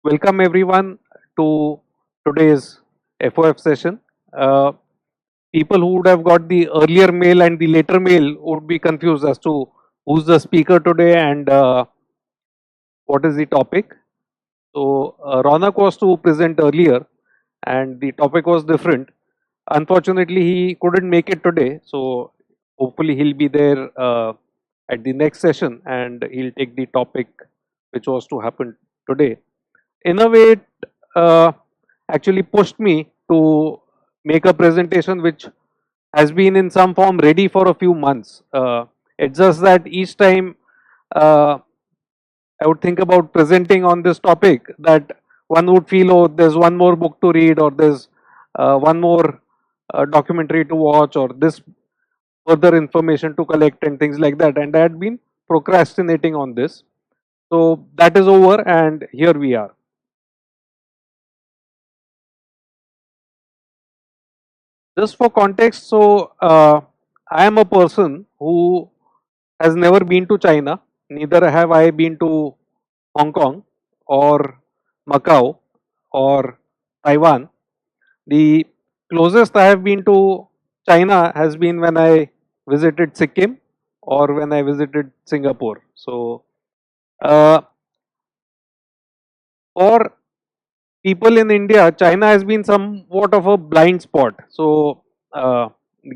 Welcome everyone to today's FOF session. Uh, People who would have got the earlier mail and the later mail would be confused as to who's the speaker today and what is the topic. So, Ronak was to present earlier and the topic was different. Unfortunately, he couldn't make it today. So, hopefully, he'll be there at the next session and he'll take the topic which was to happen today. In a way, it uh, actually pushed me to make a presentation which has been in some form ready for a few months. It's just that each time uh, I would think about presenting on this topic, that one would feel, oh, there's one more book to read, or there's one more documentary to watch, or this further information to collect, and things like that. And I had been procrastinating on this. So that is over, and here we are. Just for context, so I am a person who has never been to China, neither have I been to Hong Kong or Macau or Taiwan. The closest I have been to China has been when I visited Sikkim or when I visited Singapore. So, uh, for people in India, China has been somewhat of a blind spot. So,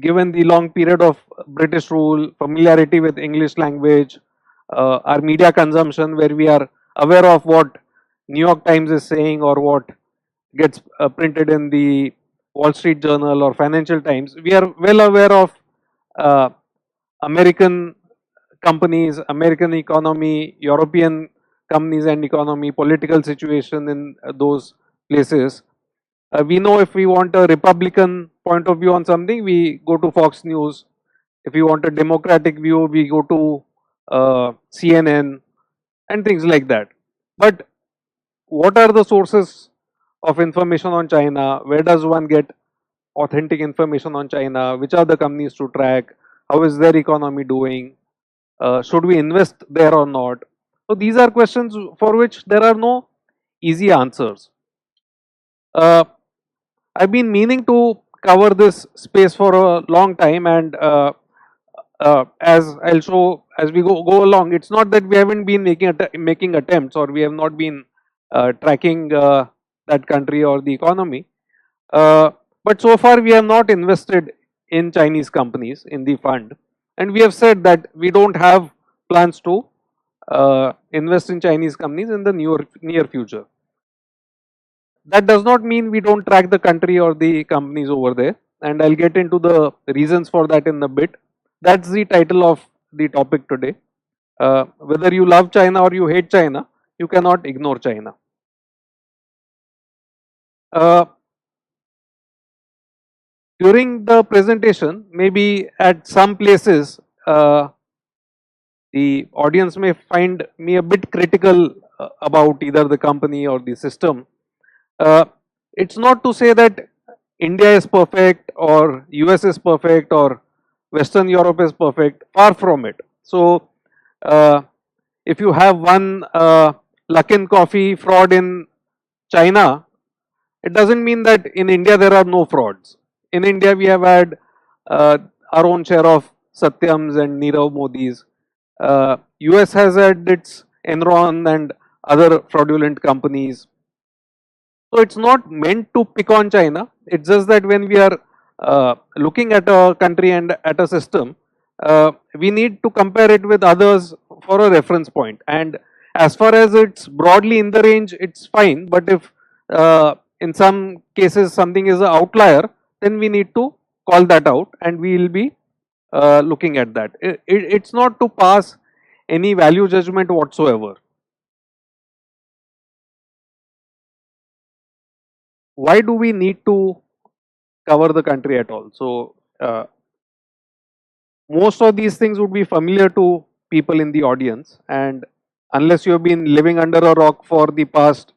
given the long period of British rule, familiarity with English language, our media consumption, where we are aware of what New York Times is saying or what gets printed in the Wall Street Journal or Financial Times, we are well aware of uh, American companies, American economy, European companies and economy, political situation in those places. We know if we want a Republican point of view on something, we go to Fox News. If we want a Democratic view, we go to CNN and things like that. But what are the sources of information on China? Where does one get authentic information on China? Which are the companies to track? How is their economy doing? Should we invest there or not? So these are questions for which there are no easy answers. Uh, I've been meaning to cover this space for a long time, and as I'll show as we go along, it's not that we haven't been making attempts or we have not been tracking that country or the economy. But so far, we have not invested in Chinese companies in the fund, and we have said that we don't have plans to invest in Chinese companies in the near future. That does not mean we don't track the country or the companies over there, and I'll get into the reasons for that in a bit. That's the title of the topic today. Whether you love China or you hate China, you cannot ignore China. Uh, During the presentation, maybe at some places, the audience may find me a bit critical about either the company or the system. Uh, it's not to say that India is perfect or US is perfect or Western Europe is perfect, far from it. So, uh, if you have one Luckin Coffee fraud in China, it doesn't mean that in India there are no frauds. In India, we have had uh, our own share of Satyams and Nirav Modis. US has had its Enron and other fraudulent companies. So it's not meant to pick on China. It's just that when we are looking at a country and at a system, we need to compare it with others for a reference point. And as far as it's broadly in the range, it's fine. But if in some cases something is an outlier, then we need to call that out, and we will be looking at that. It's not to pass any value judgment whatsoever. Why do we need to cover the country at all? So, most of these things would be familiar to people in the audience, and unless you have been living under a rock for the past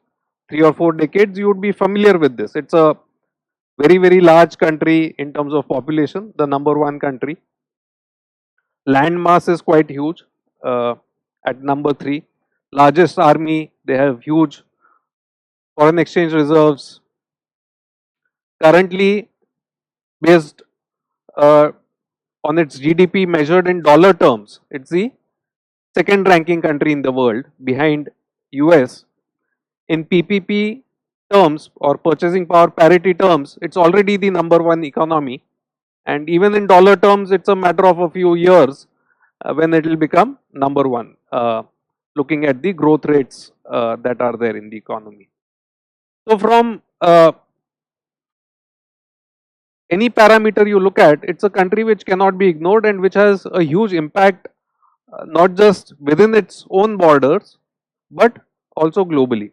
3 or 4 decades, you would be familiar with this. It's a very large country in terms of population, the number one country. Land mass is quite huge, uh, at number 3. Largest army, they have huge foreign exchange reserves. Currently, based uh, on its GDP measured in dollar terms, it's the second ranking country in the world behind US. In PPP terms or purchasing power parity terms, it's already the number one economy. And even in dollar terms, it's a matter of a few years when it will become number one, looking at the growth rates that are there in the economy. So from any parameter you look at, it's a country which cannot be ignored and which has a huge impact not just within its own borders, but also globally.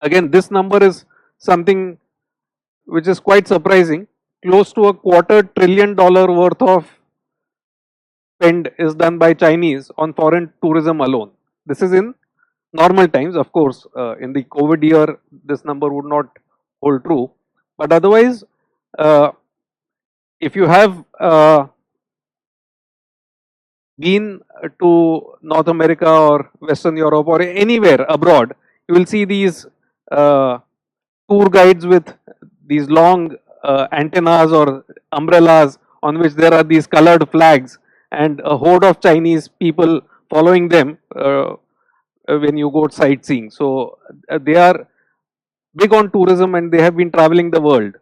Again, this number is something which is quite surprising. Close to $250 billion worth of spend is done by Chinese on foreign tourism alone. This is in normal times. Of course, in the COVID year, this number would not hold true. But otherwise, uh, if you have been to North America or Western Europe or anywhere abroad, you will see these uh, tour guides with these long antennas or umbrellas on which there are these colored flags and a horde of Chinese people following them when you go sightseeing. So they are big on tourism and they have been traveling the world.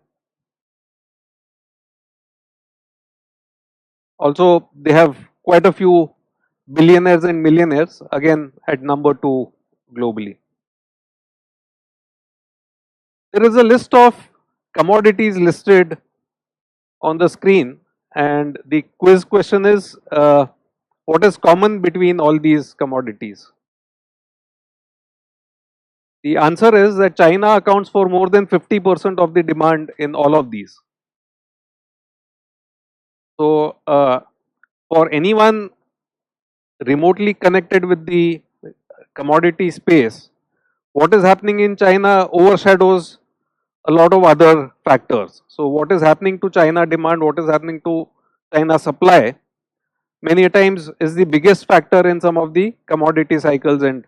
Also, they have quite a few billionaires and millionaires, again at number two globally. There is a list of commodities listed on the screen, and the quiz question is what is common between all these commodities? The answer is that China accounts for more than 50% of the demand in all of these. So, for anyone remotely connected with the commodity space, what is happening in China overshadows a lot of other factors. So, what is happening to China demand, what is happening to China supply, many times is the biggest factor in some of the commodity cycles and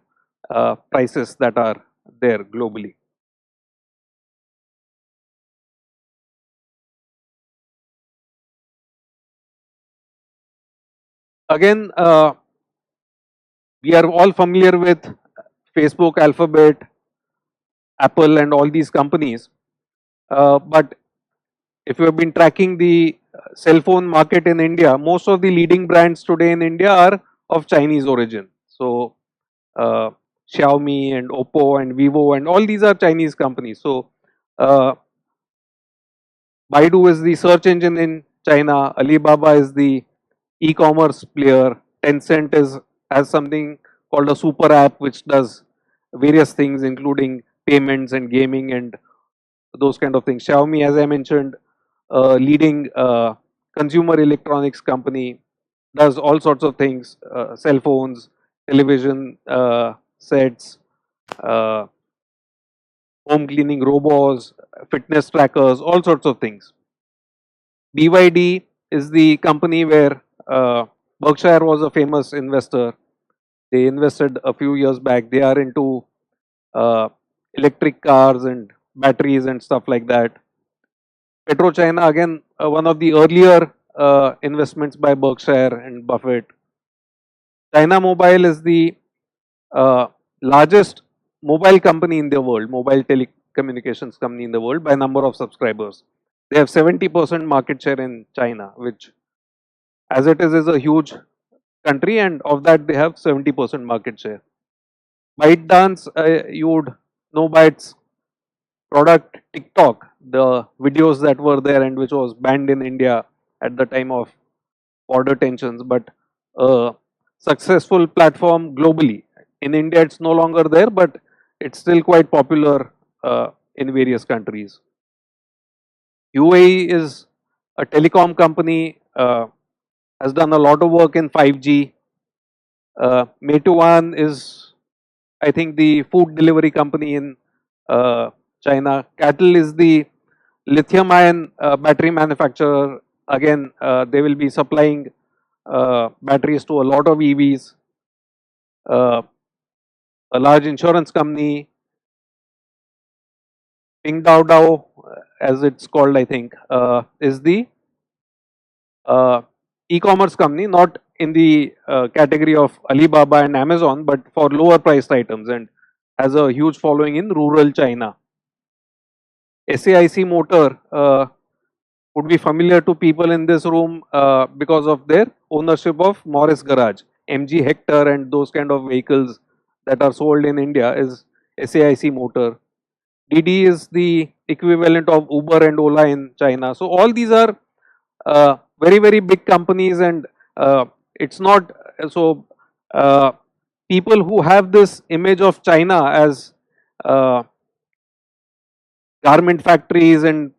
prices that are there globally. Again, we are all familiar with Facebook, Alphabet, Apple, and all these companies. But if you have been tracking the cell phone market in India, most of the leading brands today in India are of Chinese origin. So, uh, Xiaomi and Oppo and Vivo and all these are Chinese companies. So, uh, Baidu is the search engine in China, Alibaba is the e-commerce player, Tencent is has something called a super app which does various things including payments and gaming and those kind of things. Xiaomi, as I mentioned, leading consumer electronics company, does all sorts of things, cell phones, television sets, uh, home cleaning robots, fitness trackers, all sorts of things. BYD is the company where Berkshire was a famous investor. They invested a few years back. They are into uh, electric cars and batteries and stuff like that. PetroChina, again, one of the earlier investments by Berkshire and Buffett. China Mobile is the uh, largest mobile company in the world, mobile telecommunications company in the world by number of subscribers. They have 70% market share in China, which as it is a huge country, and of that they have 70% market share. ByteDance, you would know by its product TikTok, the videos that were there and which was banned in India at the time of border tensions, but a successful platform globally. In India, it's no longer there, but it's still quite popular in various countries. UAE is a telecom company, has done a lot of work in 5G. Meituan is, I think, the food delivery company in China. Cattle is the lithium ion battery manufacturer. Again, they will be supplying batteries to a lot of EVs. Uh, a large insurance company, Pingdao, as it's called, I think, is the uh, e-commerce company, not in the category of Alibaba and Amazon, but for lower priced items, and has a huge following in rural China. SAIC Motor would be familiar to people in this room because of their ownership of Morris Garage, MG Hector, and those kind of vehicles that are sold in India is SAIC Motor. Didi is the equivalent of Uber and Ola in China. So all these are very very big companies, and it's not so. People who have this image of China as uh, garment factories and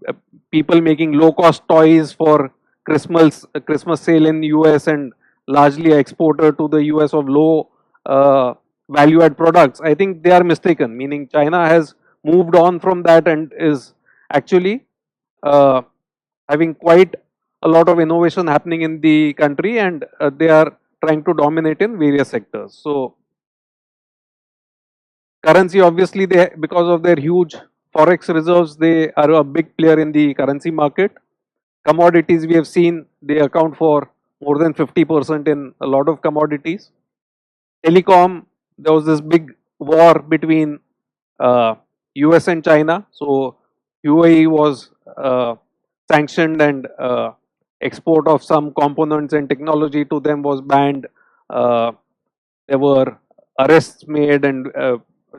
people making low cost toys for Christmas sale in US and largely exporter to the US of low value add products, I think they are mistaken, meaning China has moved on from that and is actually uh, having quite a lot of innovation happening in the country, and they are trying to dominate in various sectors. So currency, obviously, they, because of their huge forex reserves, they are a big player in the currency market. Commodities, we have seen they account for more than 50% in a lot of commodities. Telecom, there was this big war between US and China. So UAE was sanctioned, and export of some components and technology to them was banned. Uh, there were arrests made and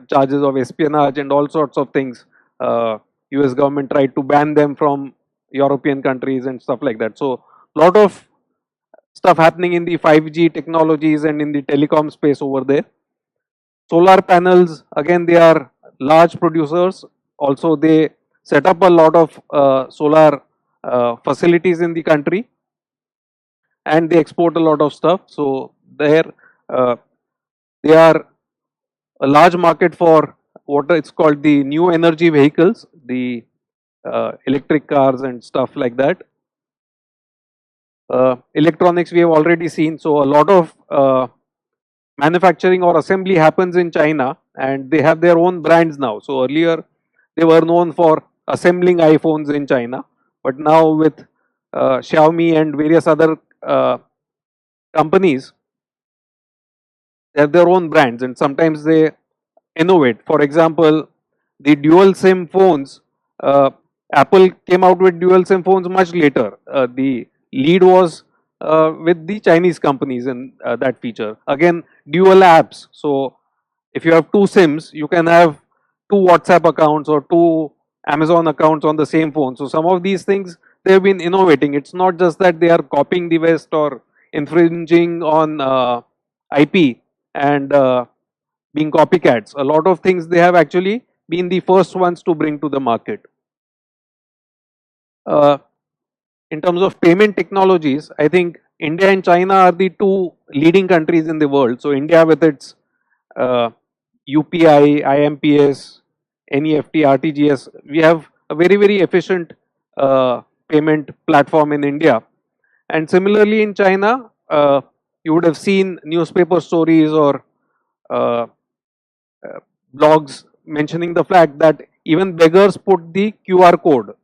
charges of espionage and all sorts of things. US government tried to ban them from European countries and stuff like that. So lot of stuff happening in the 5G technologies and in the telecom space over there. Solar panels, again, they are large producers. Also, they set up a lot of solar facilities in the country, and they export a lot of stuff. So there, uh, they are a large market for what it's called the new energy vehicles, the electric cars and stuff like that. Electronics, we have already seen. So a lot of manufacturing or assembly happens in China, and they have their own brands now. So earlier they were known for assembling iPhones in China, but now with Xiaomi and various other companies, they have their own brands, and sometimes they innovate. For example, the dual SIM phones, Apple came out with dual SIM phones much later. The lead was with the Chinese companies in that feature. Again, dual apps. So if you have two SIMs, you can have two WhatsApp accounts or two Amazon accounts on the same phone. So some of these things they have been innovating. It's not just that they are copying the West or infringing on IP and being copycats. A lot of things they have actually been the first ones to bring to the market. Uh, in terms of payment technologies, I think India and China are the two leading countries in the world. So India with its UPI, IMPS, NEFT, RTGS, we have a very very efficient payment platform in India. And similarly in China, you would have seen newspaper stories or uh, blogs mentioning the fact that even beggars put the QR code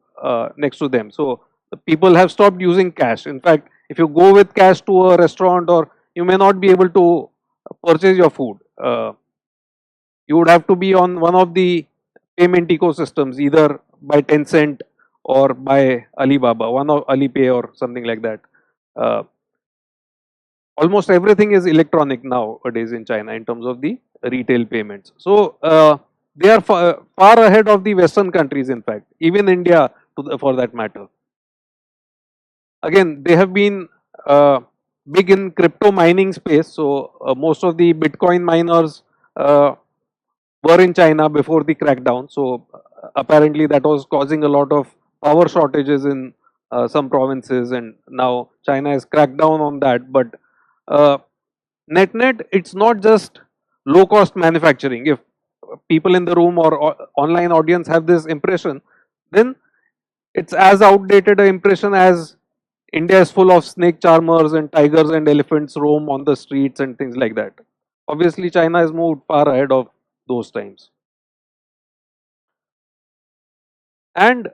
next to them. So the people have stopped using cash. In fact, if you go with cash to a restaurant, or you may not be able to purchase your food. You would have to be on one of the payment ecosystems, either by Tencent or by Alibaba, one of Alipay or something like that. Uh, Almost everything is electronic nowadays in China in terms of the retail payments. So they are far ahead of the Western countries, in fact, even India for that matter. Again, they have been big in crypto mining space. So most of the Bitcoin miners were in China before the crackdown. So apparently that was causing a lot of power shortages in some provinces, and now China has cracked down on that. But uh, net net, it's not just low cost manufacturing. If people in the room or online audience have this impression, then it's as outdated an impression as India is full of snake charmers and tigers and elephants roam on the streets and things like that. Obviously, China has moved far ahead of those times. And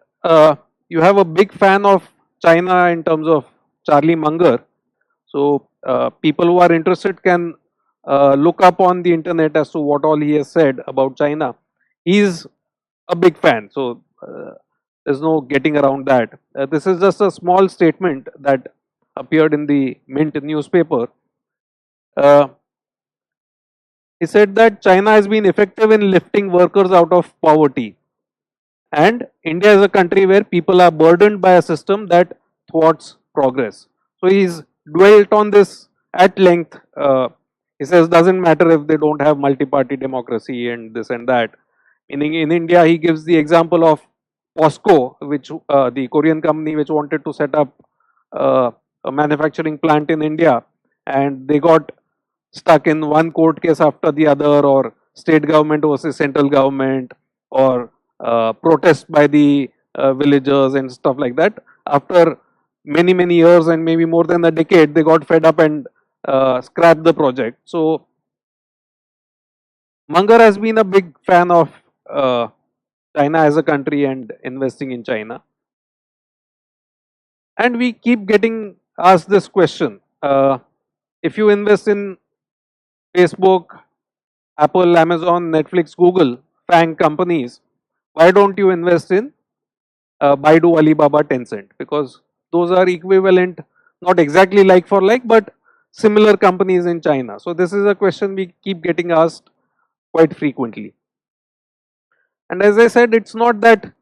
you have a big fan of China in terms of Charlie Munger. So people who are interested can look up on the internet as to what all he has said about China. He's a big fan, so there's no getting around that. This is just a small statement that appeared in the Mint newspaper. Uh, he said that China has been effective in lifting workers out of poverty, and India is a country where people are burdened by a system that thwarts progress. So he's dwelt on this at length. He says doesn't matter if they don't have multi-party democracy and this and that. Meaning in India, he gives the example of POSCO, which the Korean company which wanted to set up uh, a manufacturing plant in India, and they got stuck in one court case after the other, or state government versus central government, or protest by the villagers and stuff like that. After many years and maybe more than a decade, they got fed up and scrapped the project. So Munger has been a big fan of uh, China as a country and investing in China. And we keep getting asked this question: if you invest in Facebook, Apple, Amazon, Netflix, Google, FANG companies, why don't you invest in Baidu, Alibaba, Tencent? Because those are equivalent, not exactly like for like, but similar companies in China. So this is a question we keep getting asked quite frequently. And as I said, it's not that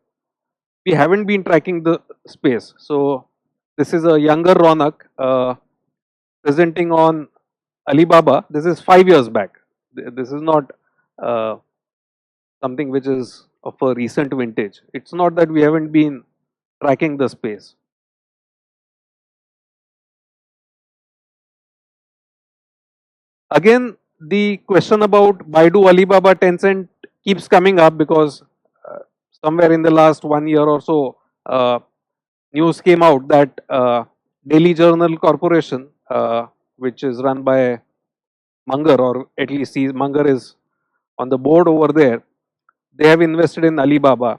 we haven't been tracking the space. So this is a younger Ronak presenting on Alibaba. This is 5 years back. This is not uh, something which is of a recent vintage. It's not that we haven't been tracking the space. Again, the question about Baidu, Alibaba, Tencent keeps coming up because uh, somewhere in the last 1 year or so, news came out that Daily Journal Corporation, which is run by Munger, or at least Munger is on the board over there, they have invested in Alibaba.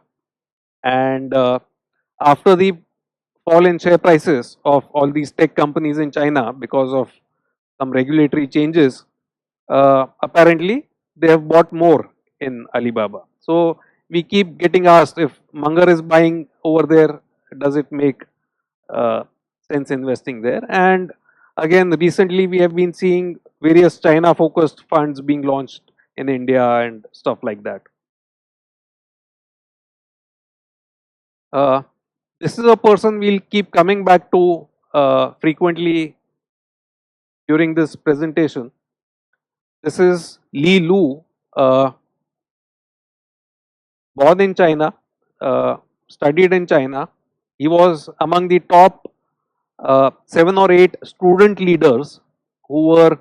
And after the fall in share prices of all these tech companies in China because of some regulatory changes, apparently they have bought more in Alibaba. So we keep getting asked, if Munger is buying over there, does it make uh, sense investing there? And again, recently we have been seeing various China focused funds being launched in India and stuff like that. Uh, this is a person we'll keep coming back to frequently during this presentation. This is Li Lu, born in China, studied in China. He was among the top 7 or 8 student leaders who were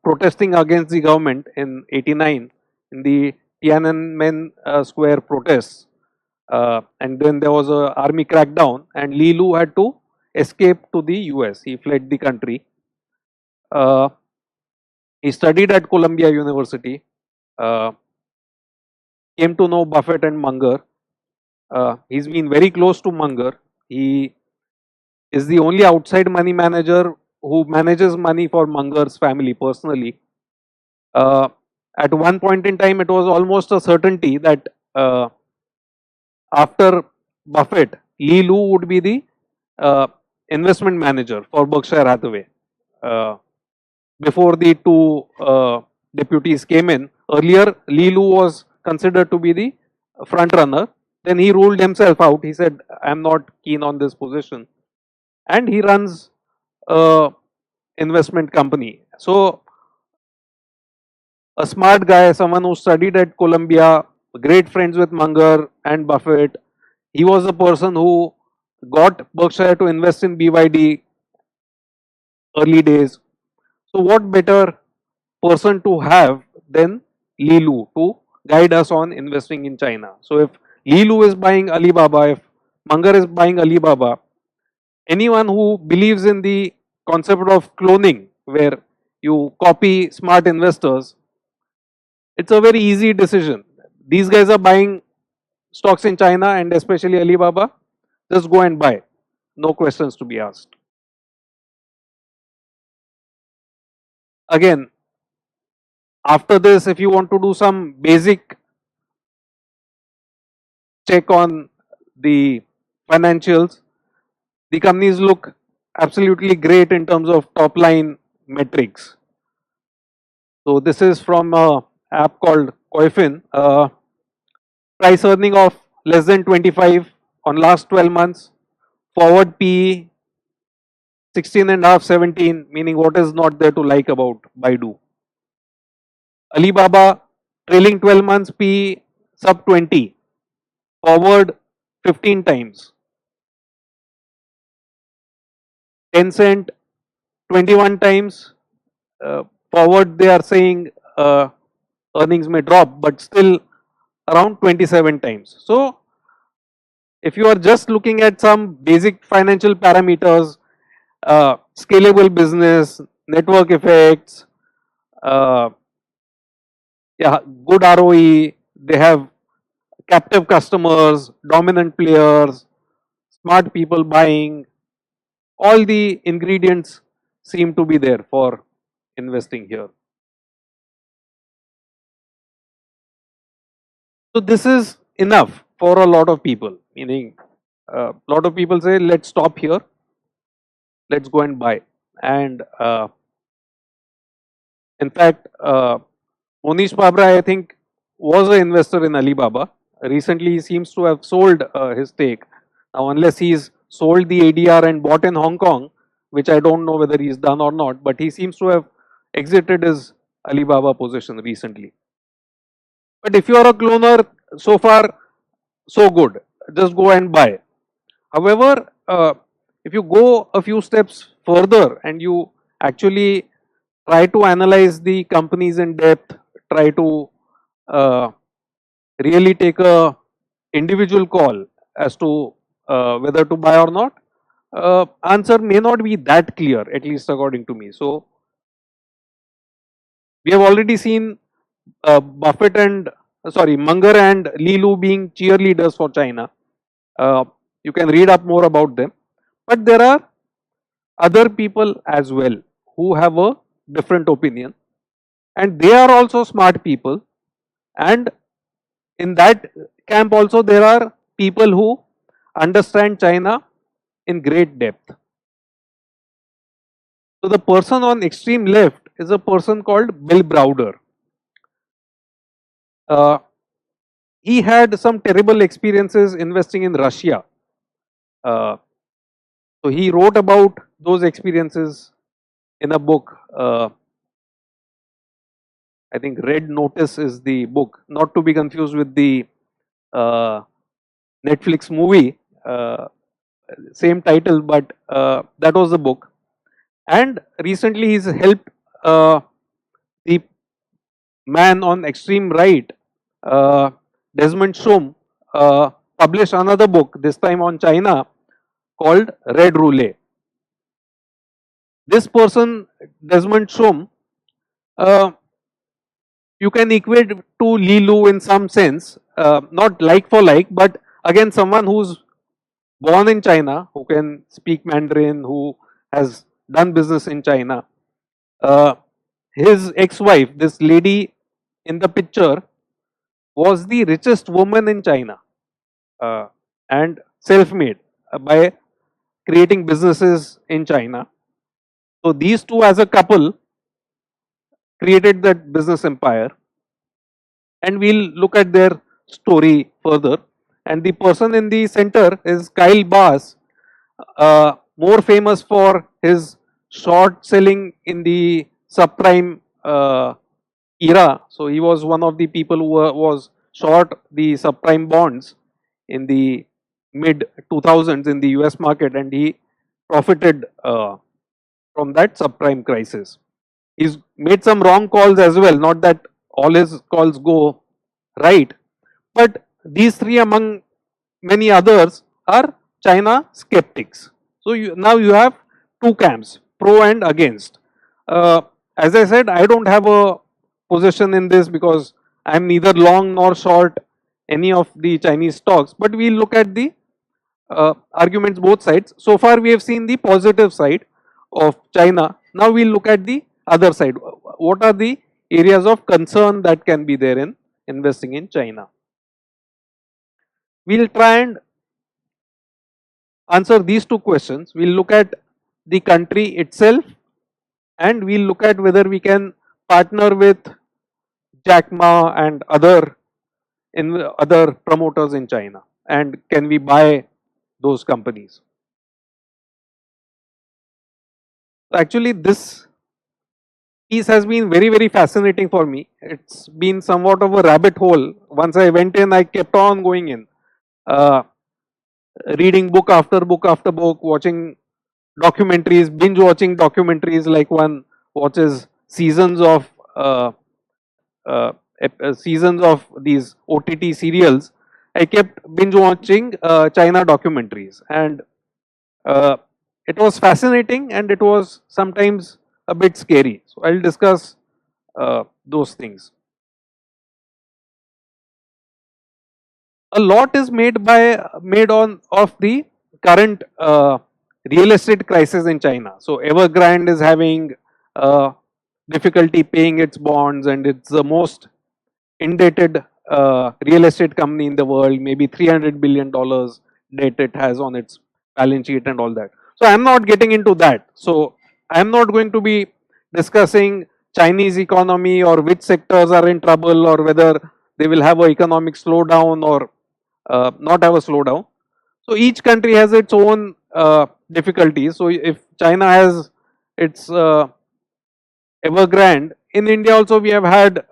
protesting against the government in '89 in the Tiananmen Square protests. And then there was a army crackdown, and Li Lu had to escape to the US. He fled the country. Uh, he studied at Columbia University, uh, came to know Buffett and Munger. He's been very close to Munger. He is the only outside money manager who manages money for Munger's family personally. Uh, at one point in time, it was almost a certainty that after Buffett, Li Lu would be the investment manager for Berkshire Hathaway. Uh, Before the two deputies came in, earlier Li Lu was considered to be the front runner. Then he ruled himself out. He said, "I'm not keen on this position," and he runs a investment company. So a smart guy, someone who studied at Columbia, great friends with Munger and Buffett. He was the person who got Berkshire to invest in BYD early days. So what better person to have than Li Lu to guide us on investing in China? So if Li Lu is buying Alibaba, if Munger is buying Alibaba, anyone who believes in the concept of cloning, where you copy smart investors, it's a very easy decision. These guys are buying stocks in China and especially Alibaba, just go and buy. No questions to be asked. Again, after this, if you want to do some basic check on the financials, the companies look absolutely great in terms of top line metrics. So this is from a app called Koifin. Price earning of less than 25 on last 12 months. Forward PE 16 and a half, 17, meaning what is not there to like about Baidu. Alibaba trailing 12 months PE sub 20. Forward 15 times. Tencent 21 times. Forward they are saying earnings may drop, but still around 27 times. So if you are just looking at some basic financial parameters, scalable business, network effects, yeah, good ROE, they have captive customers, dominant players, smart people buying, all the ingredients seem to be there for investing here. So this is enough for a lot of people, meaning a lot of people say let's stop here, let's go and buy. And in fact, Monish Pabra, I think, was an investor in Alibaba. Recently, he seems to have sold his stake. Now, unless he's sold the ADR and bought in Hong Kong, which I don't know whether he's done or not, but he seems to have exited his Alibaba position recently. But if you are a cloner, so far, so good. Just go and buy. However, if you go a few steps further and you actually try to analyze the companies in depth, try to really take a individual call as to whether to buy or not, answer may not be that clear, at least according to me. So we have already seen Buffett and Munger and Li Lu being cheerleaders for China. You can read up more about them, but there are other people as well who have a different opinion, and they are also smart people, and in that camp also there are people who understand China in great depth. So the person on extreme left is a person called Bill Browder. He had some terrible experiences investing in Russia. So he wrote about those experiences in a book. I think Red Notice is the book, not to be confused with the Netflix movie, same title, but that was the book. And recently he's helped the man on extreme right, Desmond Shum, publish another book, this time on China, called Red Roulette. This person, Desmond Shum, you can equate to Li Lu in some sense, not like for like, but again someone who's born in China, who can speak Mandarin, who has done business in China. His ex-wife, this lady in the picture, was the richest woman in China and self-made by creating businesses in China. So these two as a couple created that business empire, and we'll look at their story further. And the person in the center is Kyle Bass, more famous for his short selling in the subprime era. So he was one of the people who was short the subprime bonds in the mid 2000s in the US market, and he profited from that subprime crisis. He's made some wrong calls as well, not that all his calls go right, but these three among many others are China skeptics. So now you have two camps, pro and against. As I said, I don't have a position in this because I am neither long nor short any of the Chinese stocks, but we look at the arguments both sides. So far we have seen the positive side of China. Now we'll look at the other side. What are the areas of concern that can be there in investing in China? We'll try and answer these two questions. We'll look at the country itself, and we'll look at whether we can partner with Jack Ma and other promoters in China, and can we buy those companies. Actually, this piece has been very fascinating for me. It's been somewhat of a rabbit hole. Once I went in, I kept on going in, uh, reading book after book after book, watching documentaries, binge watching documentaries, like one watches uh, seasons of these OTT serials. I kept binge watching China documentaries, and uh, it was fascinating, and it was sometimes a bit scary. So I'll discuss those things. A lot is made on of the current real estate crisis in China. So Evergrande is having uh, difficulty paying its bonds, and it's the most indebted real estate company in the world. Maybe $300 billion debt it has on its balance sheet and all that. So I'm not getting into that. So I'm not going to be discussing Chinese economy or which sectors are in trouble, or whether they will have an economic slowdown or not have a slowdown. So each country has its own difficulties. So if China has its Evergrande, in India also we have had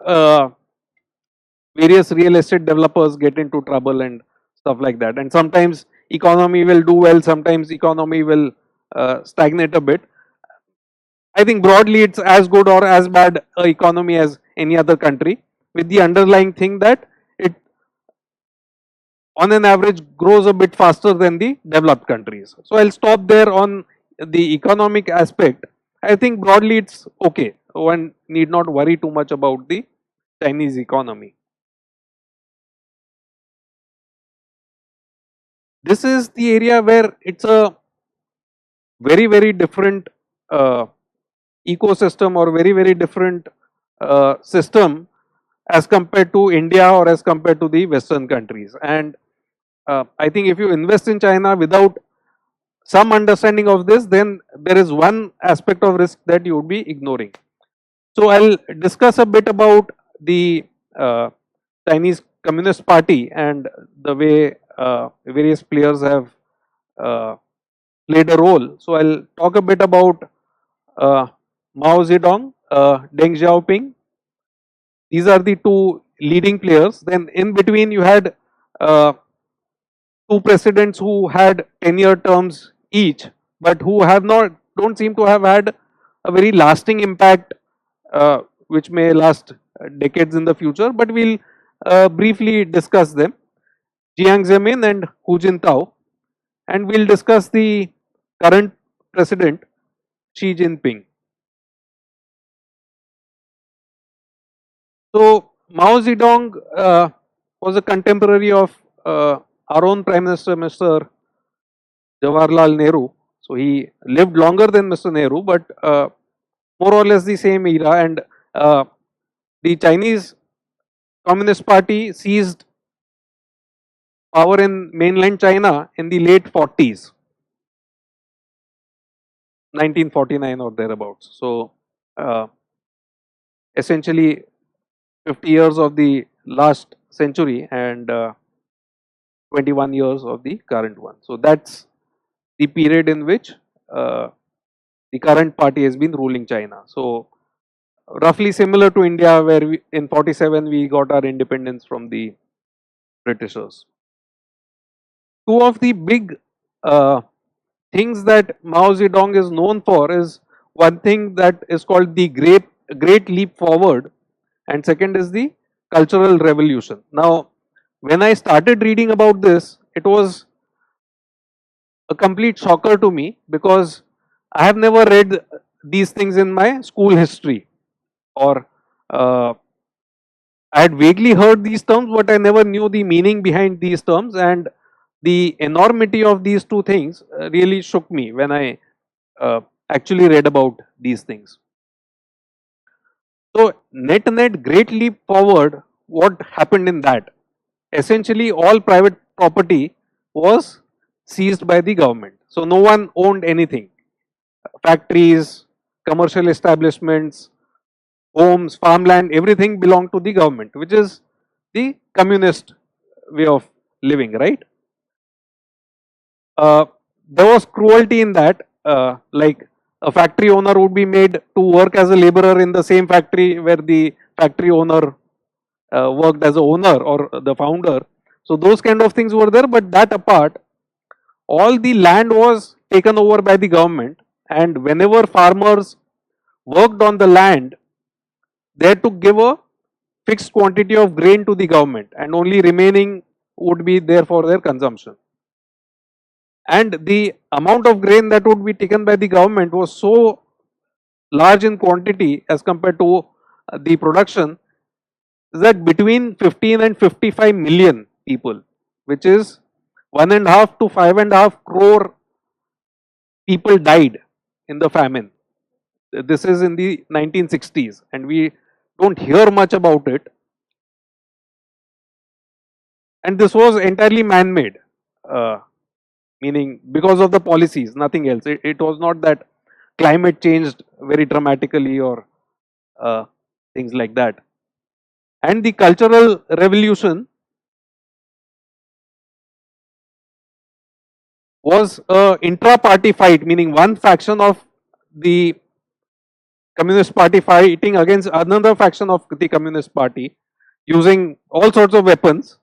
various real estate developers get into trouble and stuff like that. And sometimes economy will do well, sometimes economy will stagnate a bit. I think broadly it's as good or as bad a economy as any other country, with the underlying thing that it on an average grows a bit faster than the developed countries. So I'll stop there on the economic aspect. I think broadly it's okay. One need not worry too much about the Chinese economy. This is the area where it's a very different uh, ecosystem, or very different system as compared to India or as compared to the Western countries. And I think if you invest in China without some understanding of this, then there is one aspect of risk that you would be ignoring. So I'll discuss a bit about the Chinese Communist Party and the way various players have uh, played a role. So I'll talk a bit about uh, Mao Zedong, Deng Xiaoping. These are the two leading players. Then in between you had uh, two presidents who had 10-year terms each, but who have not don't seem to have had a very lasting impact, which may last decades in the future. But we'll briefly discuss them: Jiang Zemin and Hu Jintao, and we'll discuss the current president, Xi Jinping. So Mao Zedong was a contemporary of our own Prime Minister, Mr. Jawaharlal Nehru. So he lived longer than Mr. Nehru, but more or less the same era. And the Chinese Communist Party seized power in mainland China in the late 40s, 1949 or thereabouts. So uh, essentially 50 years of the last century and 21 years of the current one. So that's the period in which uh, the current party has been ruling China. So roughly similar to India, where in 47 we got our independence from the Britishers. Two of the big uh, things that Mao Zedong is known for is one thing that is called the Great Leap Forward, and second is the Cultural Revolution. Now, when I started reading about this, it was a complete shocker to me, because I have never read these things in my school history, or uh, I had vaguely heard these terms, but I never knew the meaning behind these terms, and the enormity of these two things really shook me when I actually read about these things. So, net Great Leap Forward, what happened in that? Essentially, all private property was seized by the government. So, no one owned anything. Factories, commercial establishments, homes, farmland, everything belonged to the government, which is the communist way of living, right? There was cruelty in that, like a factory owner would be made to work as a laborer in the same factory where the factory owner worked as a owner or the founder. So those kind of things were there, but that apart, all the land was taken over by the government, and whenever farmers worked on the land, they had to give a fixed quantity of grain to the government, and only remaining would be there for their consumption. And the amount of grain that would be taken by the government was so large in quantity as compared to the production, that between 15 and 55 million people, which is 1.5 to 5.5 crore people died in the famine. This is in the 1960s, and we don't hear much about it. And this was entirely man-made, uh, meaning because of the policies, nothing else. It was not that climate changed very dramatically or things like that. And the cultural revolution was a intra-party fight, meaning one faction of the Communist Party fighting against another faction of the Communist Party using all sorts of weapons,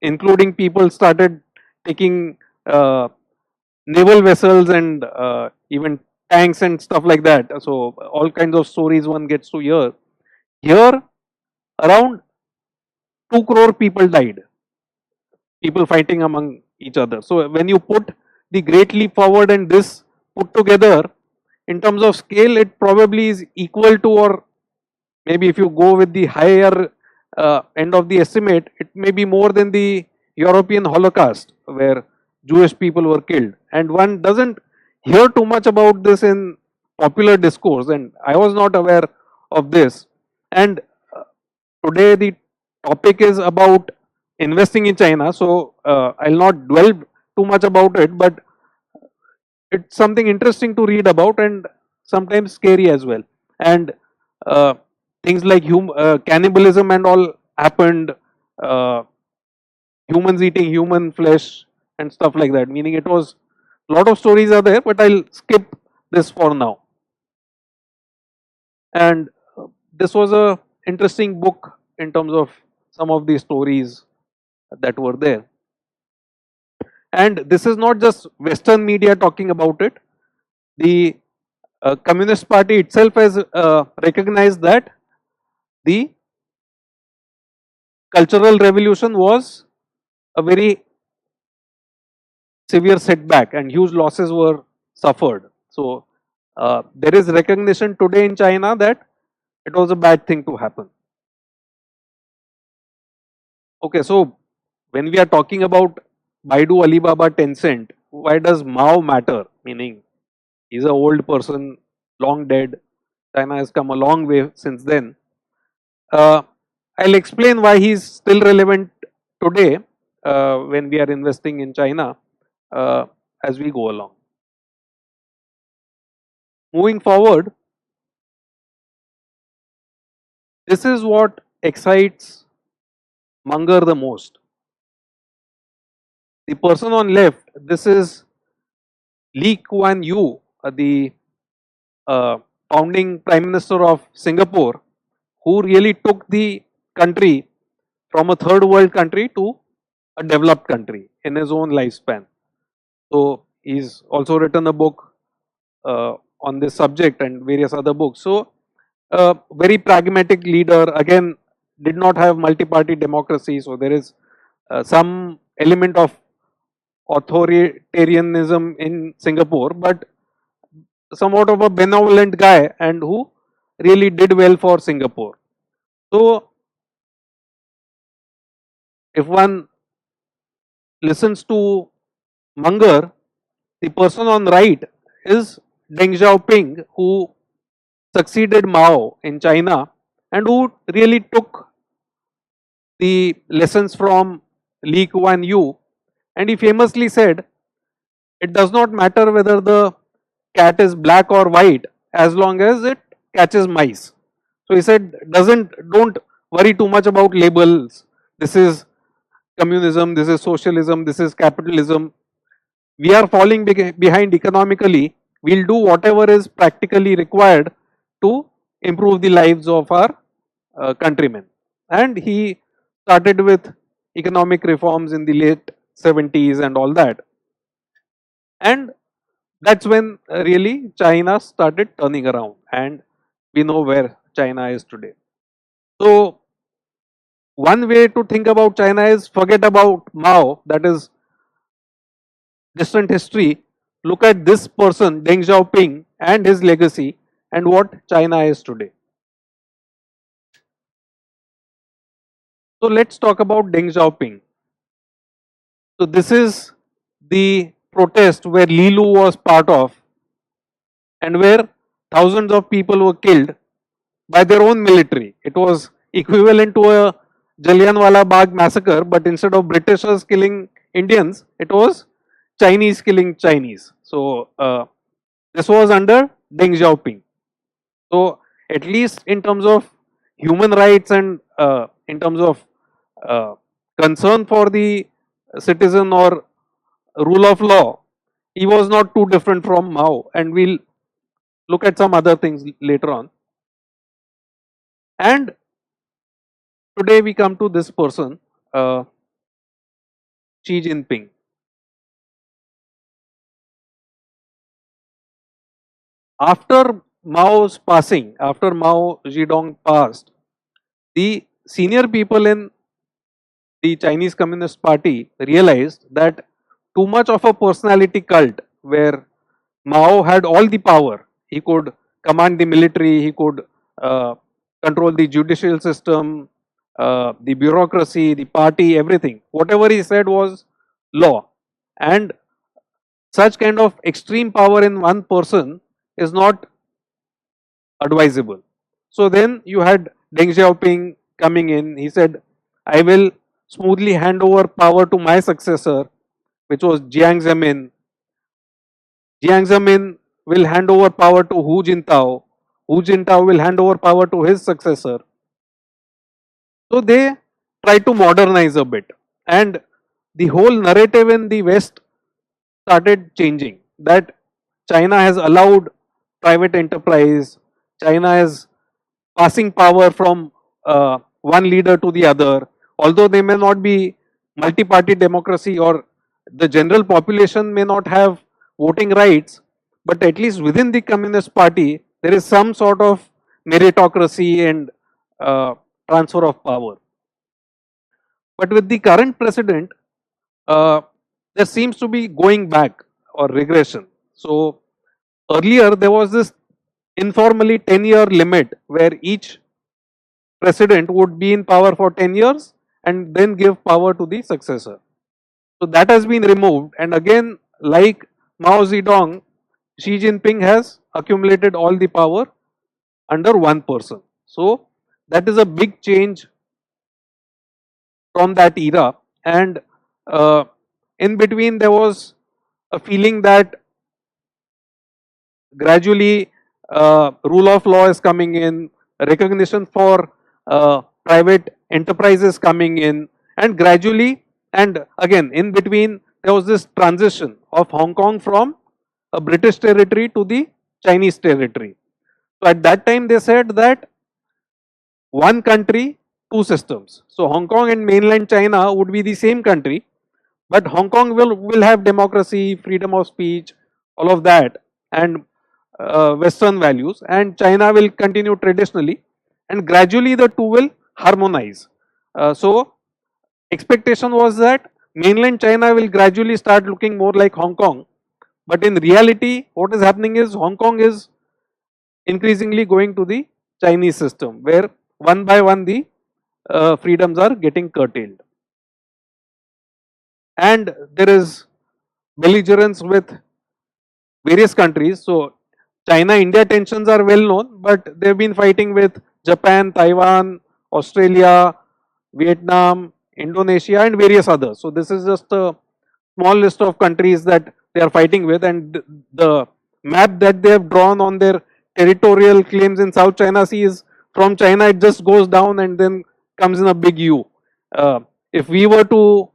including people started taking naval vessels and even tanks and stuff like that. So all kinds of stories one gets to hear. Here, around 2 crore people died, people fighting among each other. So when you put the Great Leap Forward and this put together, in terms of scale, it probably is equal to, or maybe if you go with the higher end of the estimate, it may be more than the European Holocaust, where Jewish people were killed. And one doesn't hear too much about this in popular discourse, and I was not aware of this. And today the topic is about investing in China, so I'll not dwell too much about it, but it's something interesting to read about and sometimes scary as well. And uh, things like cannibalism and all happened, uh, humans eating human flesh and stuff like that, meaning it was a lot of stories are there, but I'll skip this for now. And this was a interesting book in terms of some of the stories that were there. And this is not just Western media talking about it. The Communist Party itself has recognized that the cultural revolution was a very severe setback and huge losses were suffered. So there is recognition today in China that it was a bad thing to happen. Okay, so when we are talking about Baidu, Alibaba, Tencent, why does Mao matter? Meaning he's an old person, long dead. China has come a long way since then. Uh, I'll explain why he's still relevant today when we are investing in China uh, as we go along. Moving forward, this is what excites Munger the most. The person on left, this is Lee Kuan Yew, the uh, founding Prime Minister of Singapore, who really took the country from a third world country to a developed country in his own lifespan. So he's also written a book on this subject and various other books. So very pragmatic leader, again did not have multi-party democracy, so there is some element of authoritarianism in Singapore, but somewhat of a benevolent guy and who really did well for Singapore. So If one listens to Munger, the person on right is Deng Xiaoping, who succeeded Mao in China and who really took the lessons from Lee Kuan Yew. And he famously said, it does not matter whether the cat is black or white as long as it catches mice. So he said, don't worry too much about labels. This is communism, this is socialism, this is capitalism. We are falling behind economically. We'll do whatever is practically required to improve the lives of our countrymen. And he started with economic reforms in the late 70s and all that. And that's when really China started turning around, and we know where China is today. So one way to think about China is forget about Mao, that is distant history. Look at this person, Deng Xiaoping, and his legacy, and what China is today. So let's talk about Deng Xiaoping. So this is the protest where Li Lu was part of, and where thousands of people were killed by their own military. It was equivalent to a Jallianwala Bagh massacre, but instead of Britishers killing Indians, it was Chinese killing Chinese. So this was under Deng Xiaoping. So at least in terms of human rights and in terms of uh, concern for the citizen or rule of law, he was not too different from Mao. And we'll look at some other things later on. And today we come to this person, Xi Jinping. After Mao's passing, after Mao Zedong passed, the senior people in the Chinese Communist Party realized that too much of a personality cult where Mao had all the power. He could command the military, he could uh, control the judicial system, the bureaucracy, the party, everything. Whatever he said was law. And such kind of extreme power in one person is not advisable. So then you had Deng Xiaoping coming in. He said, I will smoothly hand over power to my successor, which was Jiang Zemin. Jiang Zemin will hand over power to Hu Jintao. Hu Jintao will hand over power to his successor. So they try to modernize a bit. And the whole narrative in the West started changing, that China has allowed private enterprise, China is passing power from one leader to the other, although they may not be multi party democracy or the general population may not have voting rights, but at least within the Communist Party, there is some sort of meritocracy and transfer of power. But with the current president, uh, there seems to be going back or regression. So earlier there was this informally 10-year limit where each president would be in power for 10 years and then give power to the successor. So that has been removed, and again, like Mao Zedong, Xi Jinping has accumulated all the power under one person. So that is a big change from that era. And uh, in between, there was a feeling that gradually rule of law is coming in, recognition for private enterprises coming in, and gradually, and again in between, there was this transition of Hong Kong from a British territory to the Chinese territory. So at that time, they said that one country, two systems. So Hong Kong and mainland China would be the same country, but Hong Kong will have democracy, freedom of speech, all of that, and Western values, and China will continue traditionally, and gradually the two will harmonize. So expectation was that mainland China will gradually start looking more like Hong Kong, but in reality, what is happening is Hong Kong is increasingly going to the Chinese system, where one by one the freedoms are getting curtailed. and there is belligerence with various countries. So China-India tensions are well known, but they've been fighting with Japan, Taiwan, Australia, Vietnam, Indonesia, and various others. So this is just a small list of countries that they are fighting with, and the map that they have drawn on their territorial claims in South China Sea is from China. It just goes down and then comes in a big U. Uh, if we were to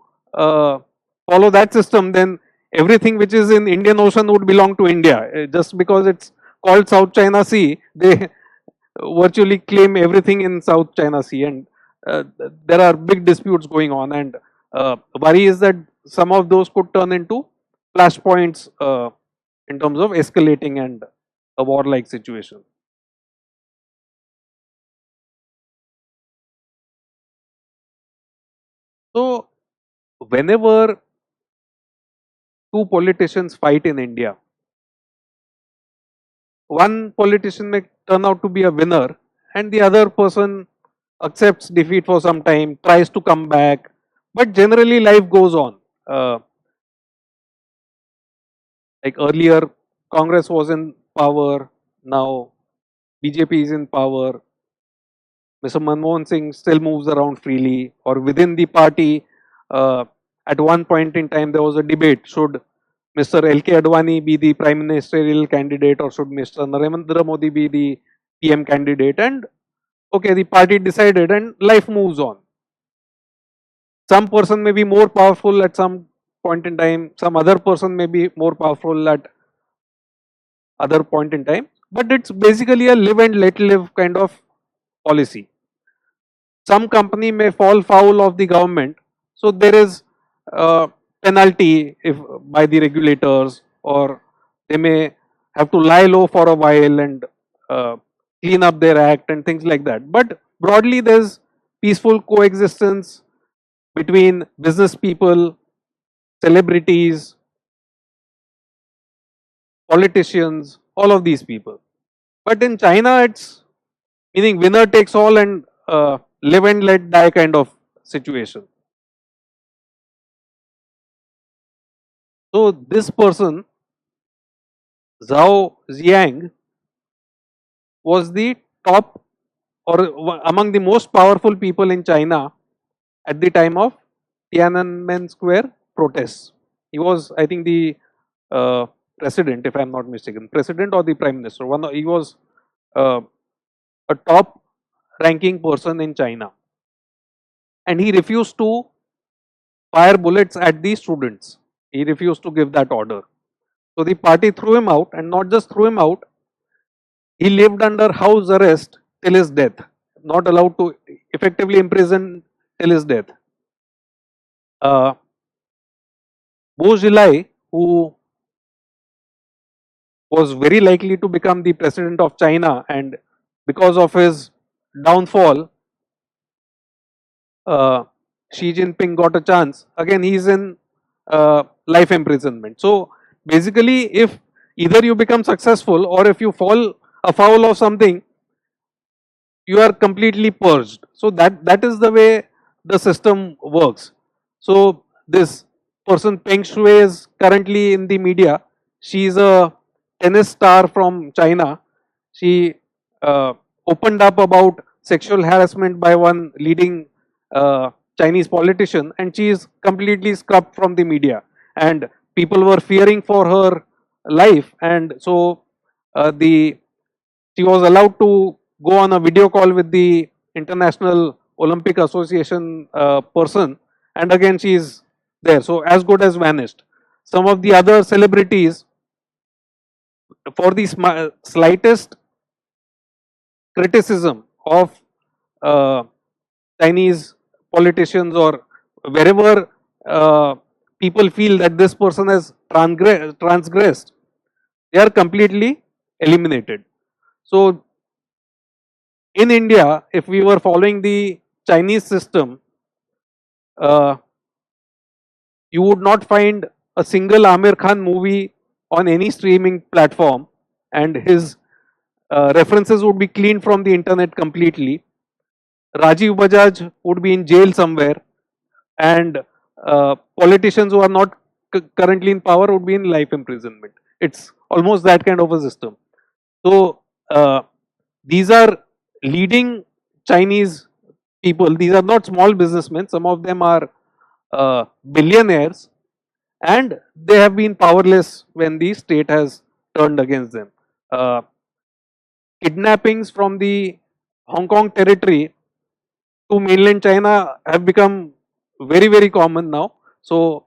follow that system, then everything which is in Indian Ocean would belong to India. Just because it's called South China Sea, they virtually claim everything in South China Sea, and there are big disputes going on. And worry is that some of those could turn into flashpoints in terms of escalating and a war-like situation. So, whenever two politicians fight in India, one politician may turn out to be a winner, and the other person accepts defeat for some time, tries to come back, but generally life goes on. Like earlier, Congress was in power, now BJP is in power. Mr. Manmohan Singh still moves around freely, or within the party. At one point in time, there was a debate: should Mr. L.K. Advani be the prime ministerial candidate, or should Mr. Narendra Modi be the PM candidate? And okay, the party decided, and life moves on. Some person may be more powerful at some point in time, some other person may be more powerful at other point in time, but it's basically a live and let live kind of policy. Some company may fall foul of the government, so there is a penalty if by the regulators, or they may have to lie low for a while and uh, clean up their act and things like that. But broadly, there's peaceful coexistence between business people, celebrities, politicians, all of these people. But in China, it's meaning winner takes all and live and let die kind of situation. So this person, Zhao Ziang, was the top or among the most powerful people in China at the time of Tiananmen Square protests. He was, I think, the president, if I'm not mistaken, president or the prime minister. He was uh, a top ranking person in China, and he refused to fire bullets at the students. He refused to give that order. So the party threw him out, and not just threw him out, he lived under house arrest till his death, not allowed to effectively imprison till his death. Bo Xilai, who was very likely to become the president of China, and because of his downfall, Xi Jinping got a chance. Again, he's in life imprisonment. So basically, if either you become successful or if you fall afoul of something, you are completely purged. So that is the way the system works. So this person Peng Shui is currently in the media. She is a tennis star from China. She opened up about sexual harassment by one leading Chinese politician, and she is completely scrubbed from the media. And people were fearing for her life, and so the she was allowed to go on a video call with the International Olympic Association person, and again she is there. So as good as vanished. Some of the other celebrities, for the slightest criticism of uh, Chinese politicians, or wherever people feel that this person has transgressed, they are completely eliminated. So in India, if we were following the Chinese system, uh, you would not find a single Amir Khan movie on any streaming platform, and his references would be cleaned from the internet completely. Rajiv Bajaj would be in jail somewhere, and politicians who are not currently in power would be in life imprisonment. It's almost that kind of a system. So these are leading Chinese people. These are not small businessmen. Some of them are billionaires, and they have been powerless when the state has turned against them. Uh, Kidnappings from the Hong Kong territory to mainland China have become very common now. So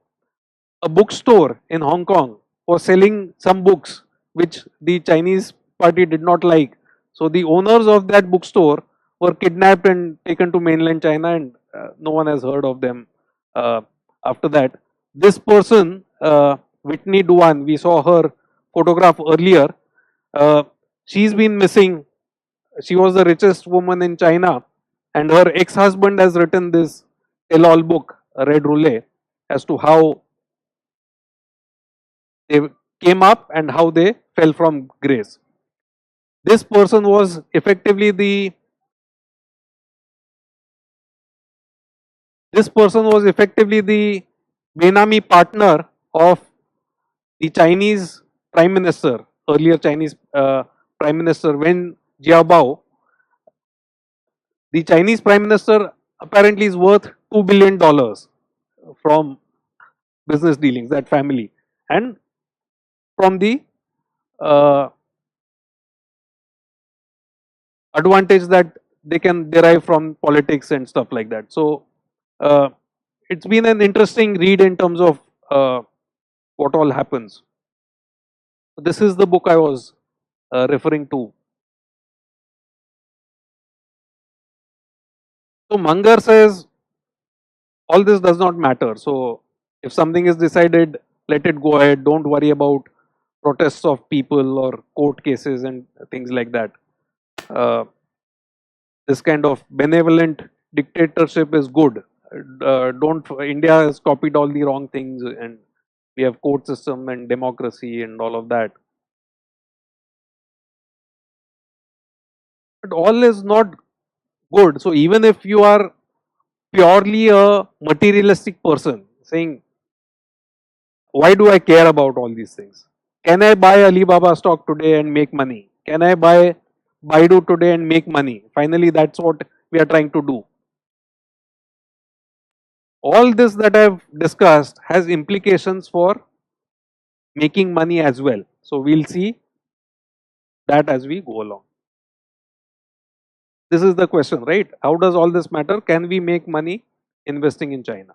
a bookstore in Hong Kong was selling some books which the Chinese party did not like. So the owners of that bookstore were kidnapped and taken to mainland China, and no one has heard of them uh, after that. This person, Whitney Duan, we saw her photograph earlier. Uh, she's been missing. She was the richest woman in China, and her ex-husband has written this tell-all book, Red Roulette, as to how they came up and how they fell from grace. This person was effectively the Benami partner of the Chinese Prime Minister, earlier Chinese Prime Minister Wen Jiabao. The Chinese Prime Minister apparently is worth $2 billion from business dealings, that family, and from the uh, advantage that they can derive from politics and stuff like that. So uh, it's been an interesting read in terms of what all happens. This is the book I was referring to. So Munger says all this does not matter. So if something is decided, let it go ahead. Don't worry about protests of people or court cases and things like that. Uh, this kind of benevolent dictatorship is good. Don't India has copied all the wrong things, and we have court system and democracy and all of that. But all is not good. So even if you are purely a materialistic person, saying, why do I care about all these things? Can I buy Alibaba stock today and make money? Can I buy Baidu today and make money? Finally, that's what we are trying to do. All this that I've discussed has implications for making money as well. So we'll see that as we go along. This is the question, right? How does all this matter? Can we make money investing in China?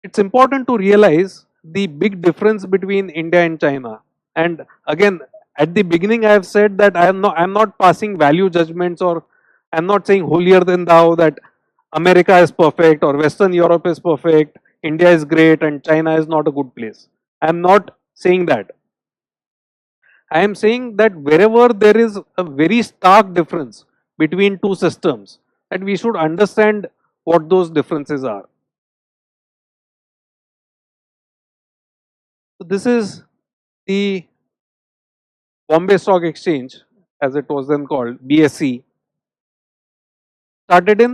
It's important to realize the big difference between India and China. And again, at the beginning, I have said that I'm not passing value judgments, or I'm not saying holier than thou that America is perfect or Western Europe is perfect, India is great and China is not a good place. I'm not saying that. I am saying that wherever there is a very stark difference between two systems, that we should understand what those differences are. So this is the Bombay Stock Exchange, as it was then called, BSE, started in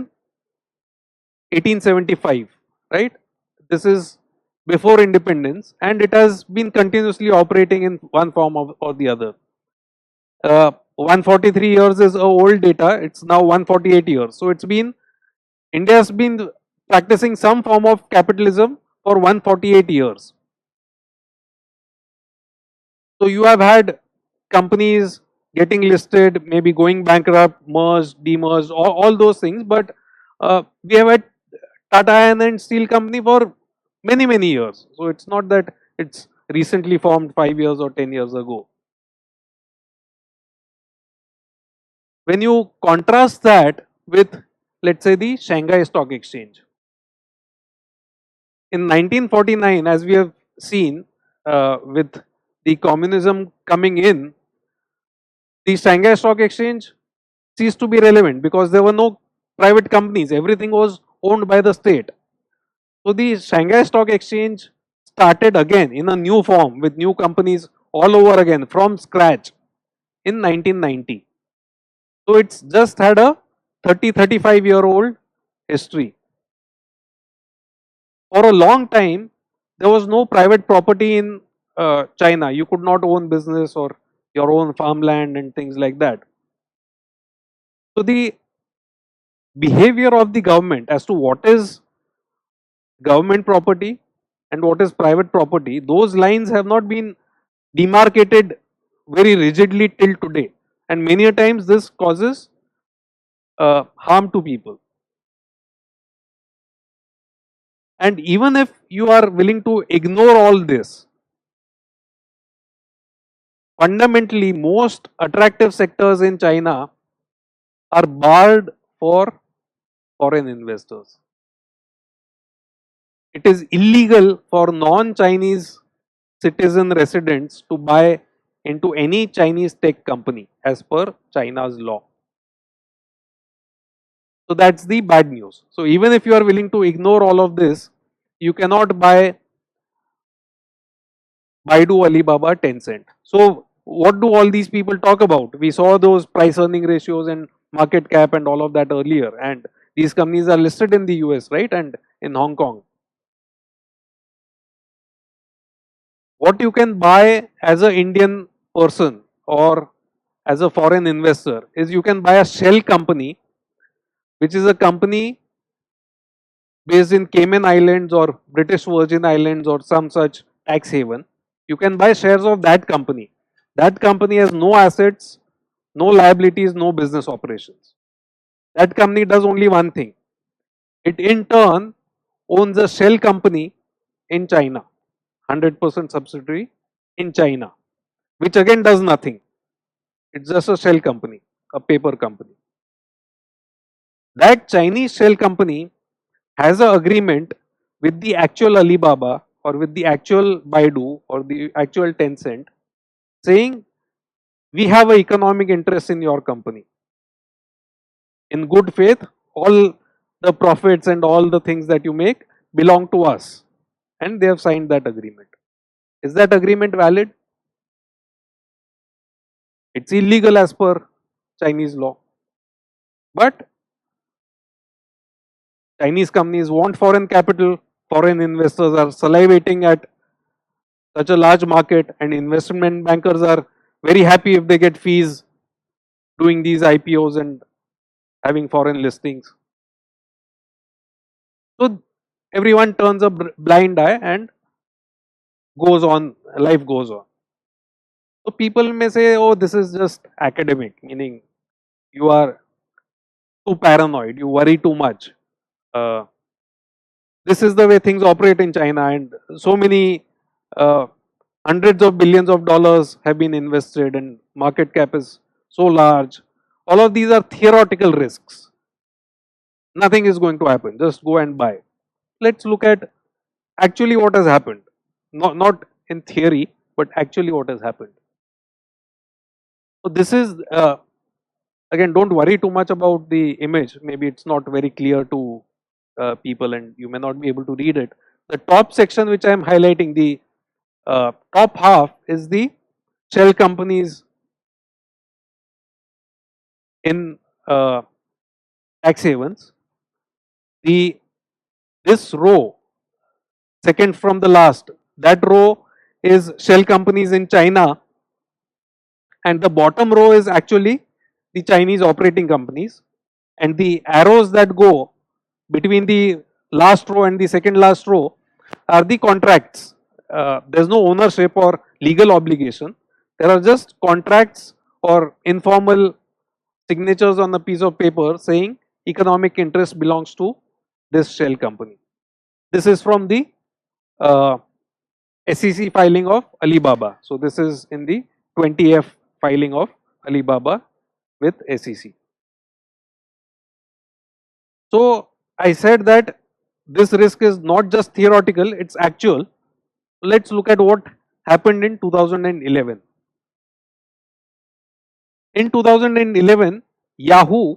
1875, right? This is before independence, and it has been continuously operating in one form or the other. 143 years is old data, it's now 148 years. So it's been, India has been practicing some form of capitalism for 148 years. So you have had companies getting listed, maybe going bankrupt, merged, demerged, all those things. But we have had Tata Iron Steel Company for many years. So it's not that it's recently formed 5 years or 10 years ago. When you contrast that with, let's say, the Shanghai Stock Exchange, in 1949, as we have seen with the communism coming in, the Shanghai Stock Exchange ceased to be relevant because there were no private companies, everything was owned by the state. So the Shanghai Stock Exchange started again in a new form with new companies all over again from scratch in 1990. So it's just had a 35-year-old history. For a long time, there was no private property in China. You could not own business or your own farmland and things like that. So the behavior of the government as to what is government property and what is private property, those lines have not been demarcated very rigidly till today, and many a times this causes harm to people. And even if you are willing to ignore all this, fundamentally most attractive sectors in China are barred for foreign investors. It is illegal for non-Chinese citizen residents to buy into any Chinese tech company as per China's law. So that's the bad news. So even if you are willing to ignore all of this, you cannot buy Baidu, Alibaba, Tencent. So what do all these people talk about? We saw those price earning ratios and market cap and all of that earlier, and these companies are listed in the US, right, and in Hong Kong. What you can buy as an Indian person or as a foreign investor is you can buy a shell company, which is a company based in Cayman Islands or British Virgin Islands or some such tax haven. You can buy shares of that company. That company has no assets, no liabilities, no business operations. That company does only one thing. It in turn owns a shell company in China, 100% subsidiary in China, which again does nothing. It's just a shell company, a paper company. That Chinese shell company has an agreement with the actual Alibaba or with the actual Baidu or the actual Tencent saying, we have an economic interest in your company. In good faith, all the profits and all the things that you make belong to us. And they have signed that agreement. Is that agreement valid? It's illegal as per Chinese law. But Chinese companies want foreign capital, foreign investors are salivating at such a large market, and investment bankers are very happy if they get fees doing these IPOs and having foreign listings. So everyone turns a blind eye and goes on, life goes on. So people may say, oh, this is just academic, meaning you are too paranoid, you worry too much. This is the way things operate in China, and so many hundreds of billions of dollars have been invested and market cap is so large. All of these are theoretical risks. Nothing is going to happen, just go and buy. Let's look at actually what has happened, not in theory, but actually what has happened. So this is again, don't worry too much about the image, maybe it's not very clear to people and you may not be able to read it. The top section which I am highlighting, the top half is the shell companies in tax havens. This row, second from the last, that row is shell companies in China, and the bottom row is actually the Chinese operating companies, and the arrows that go between the last row and the second last row are the contracts. There's no ownership or legal obligation. There are just contracts or informal signatures on a piece of paper saying economic interest belongs to this shell company. This is from the SEC filing of Alibaba. So this is in the 20F filing of Alibaba with SEC. So I said that this risk is not just theoretical, it's actual. Let's look at what happened in 2011. In 2011, Yahoo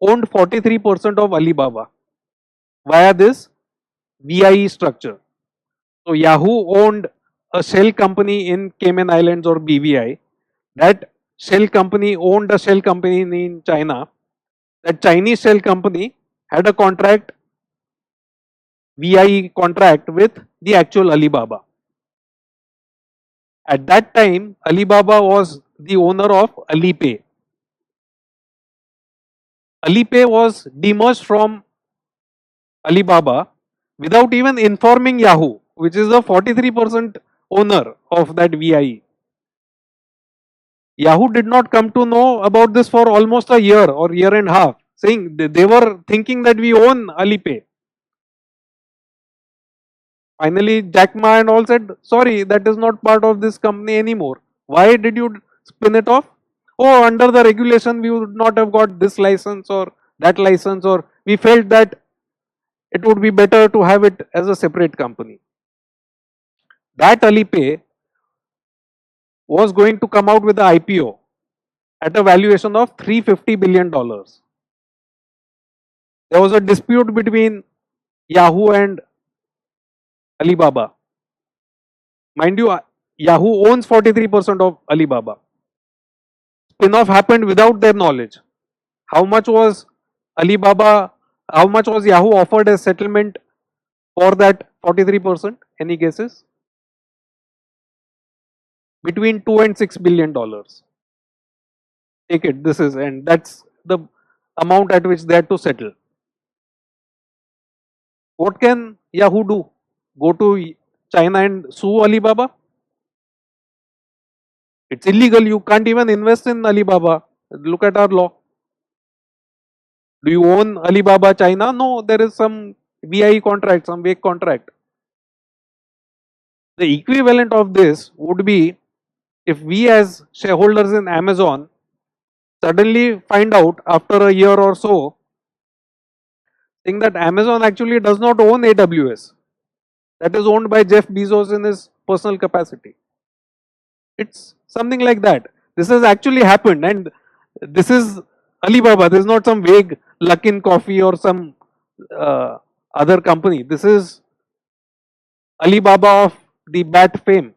owned 43% of Alibaba via this VIE structure. So Yahoo owned a shell company in Cayman Islands or BVI. That shell company owned a shell company in China. that Chinese shell company had a contract, VIE contract with the actual Alibaba. At that time, Alibaba was the owner of Alipay. Alipay was demerged from Alibaba without even informing Yahoo, which is the 43% owner of that VIE. Yahoo did not come to know about this for almost a year or year and a half, saying they were thinking that we own Alipay. Finally, Jack Ma and all said, sorry, that is not part of this company anymore. Why did you spin it off? Oh, under the regulation, we would not have got this license or that license, or we felt that it would be better to have it as a separate company. That Alipay was going to come out with the IPO at a valuation of $350 billion. There was a dispute between Yahoo and Alibaba. Mind you, Yahoo owns 43% of Alibaba. Spin-off happened without their knowledge. How much was Alibaba, how much was Yahoo offered as settlement for that 43%? Any guesses? Between 2 and $6 billion. Take it, this is, and that's the amount at which they had to settle. What can Yahoo do? Go to China and sue Alibaba? It's illegal. You can't even invest in Alibaba. Look at our law. Do you own Alibaba China? No, there is some VIE contract, some vague contract. The equivalent of this would be if we as shareholders in Amazon suddenly find out after a year or so saying that Amazon actually does not own AWS. That is owned by Jeff Bezos in his personal capacity. It's something like that. This has actually happened, and this is Alibaba. This is not some vague Luckin Coffee or some other company. This is Alibaba of the BAT fame,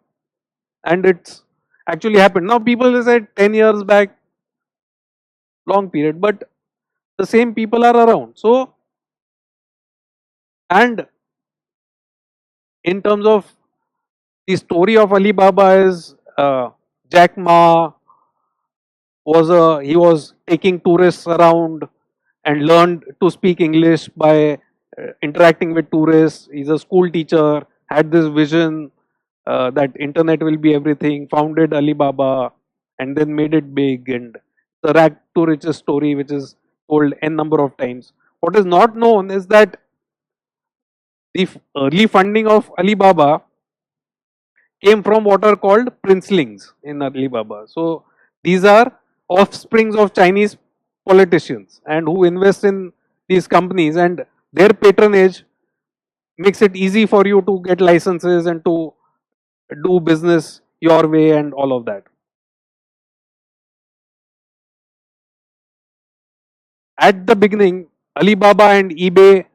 and it's actually happened. Now people will say 10 years back, long period, but the same people are around. So, and in terms of the story of Alibaba is Jack Ma was taking tourists around and learned to speak English by interacting with tourists. He's a school teacher, had this vision that internet will be everything, founded Alibaba and then made it big, and the rag to riches story which is told n number of times. What is not known is that the early funding of Alibaba came from what are called princelings in Alibaba. So these are offsprings of Chinese politicians and who invest in these companies, and their patronage makes it easy for you to get licenses and to do business your way and all of that. At the beginning, Alibaba and eBay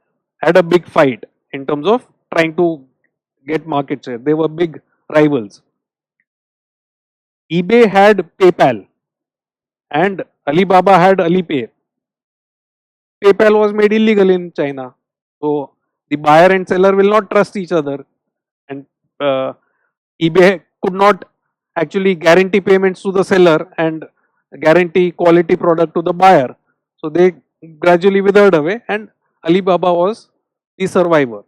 had a big fight in terms of trying to get market share. They were big rivals. eBay had PayPal and Alibaba had Alipay. PayPal was made illegal in China. So the buyer and seller will not trust each other, and eBay could not actually guarantee payments to the seller and guarantee quality product to the buyer. So they gradually withered away, and Alibaba was the survivor.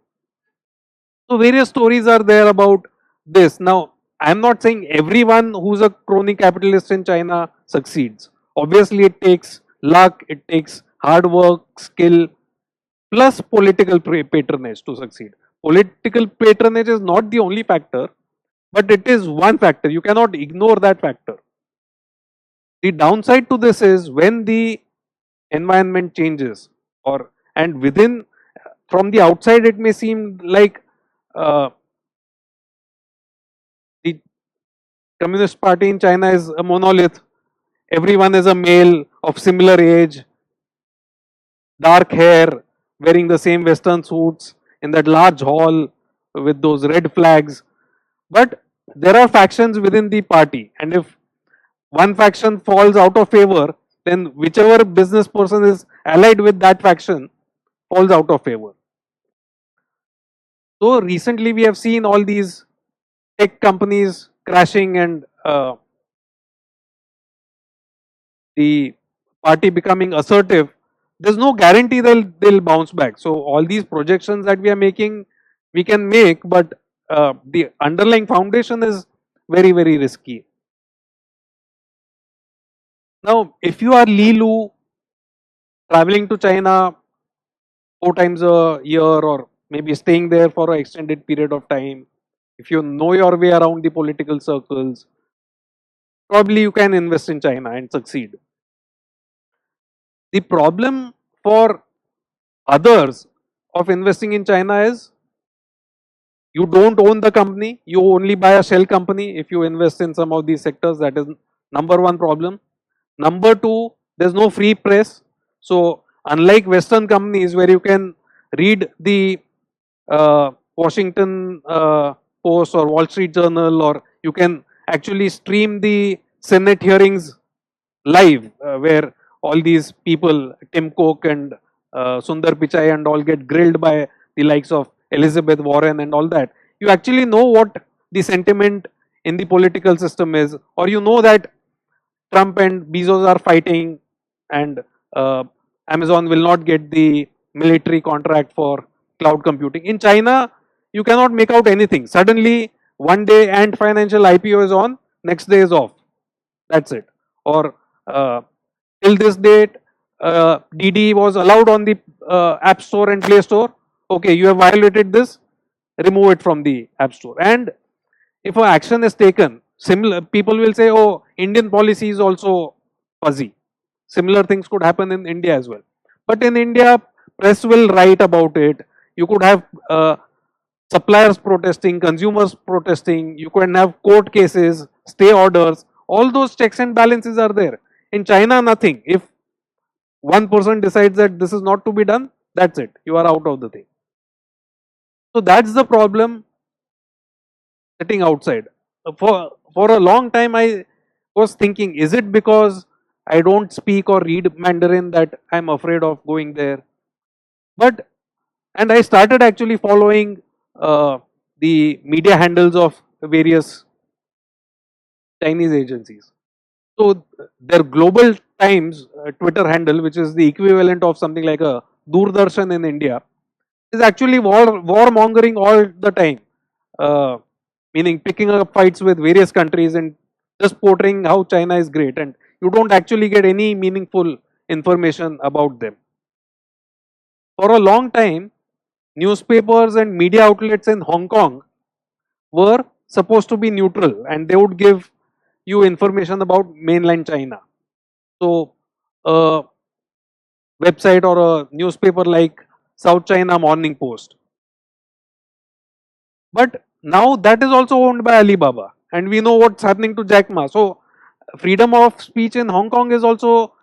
So various stories are there about this. Now, I am not saying everyone who's a crony capitalist in China succeeds. Obviously, it takes luck, it takes hard work, skill, plus political patronage to succeed. Political patronage is not the only factor, but it is one factor. You cannot ignore that factor. The downside to this is when the environment changes, or and within, from the outside it may seem like the Communist Party in China is a monolith. Everyone is a male of similar age, dark hair, wearing the same Western suits in that large hall with those red flags. But there are factions within the party, and if one faction falls out of favor, then whichever business person is allied with that faction falls out of favor. So recently we have seen all these tech companies crashing and the party becoming assertive. There's no guarantee they'll bounce back. So all these projections that we are making, we can make, but the underlying foundation is very risky. Now, if you are Li Lu traveling to China 4 times a year or maybe staying there for an extended period of time, if you know your way around the political circles, probably you can invest in China and succeed. The problem for others of investing in China is you don't own the company, you only buy a shell company if you invest in some of these sectors. That is number one problem. Number two, there's no free press. So unlike Western companies where you can read the Washington Post or Wall Street Journal, or you can actually stream the Senate hearings live, where all these people, Tim Cook and Sundar Pichai and all, get grilled by the likes of Elizabeth Warren and all that. You actually know what the sentiment in the political system is, or you know that Trump and Bezos are fighting and Amazon will not get the military contract for cloud computing. In China, you cannot make out anything. Suddenly, one day Ant Financial IPO is on, next day is off. That's it. Or till this date, DD was allowed on the App Store and Play Store. Okay, you have violated this, remove it from the App Store. And if an action is taken, similar people will say, oh, Indian policy is also fuzzy. Similar things could happen in India as well. But in India, press will write about it. You could have suppliers protesting, consumers protesting. You can have court cases, stay orders. All those checks and balances are there. In China, nothing. If one person decides that this is not to be done, that's it. You are out of the thing. So that's the problem sitting outside. For a long time, I was thinking, is it because I don't speak or read Mandarin that I'm afraid of going there? But and I started actually following the media handles of various Chinese agencies. So their Global Times Twitter handle, which is the equivalent of something like a Doordarshan in India, is actually warmongering all the time. Meaning picking up fights with various countries and just portraying how China is great, and you don't actually get any meaningful information about them. For a long time, newspapers and media outlets in Hong Kong were supposed to be neutral and they would give you information about mainland China. So, a website or a newspaper like South China Morning Post. But now that is also owned by Alibaba, and we know what's happening to Jack Ma. So, freedom of speech in Hong Kong is also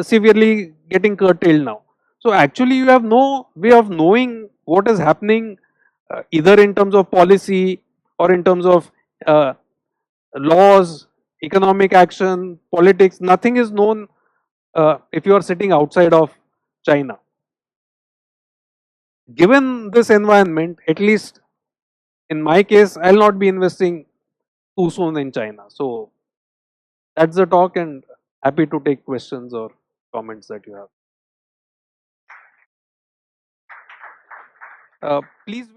severely getting curtailed now. So, actually, you have no way of knowing what is happening, either in terms of policy or in terms of laws, economic action, politics. Nothing is known if you are sitting outside of China. Given this environment, at least in my case, I'll not be investing too soon in China. So that's the talk, and happy to take questions or comments that you have. Please.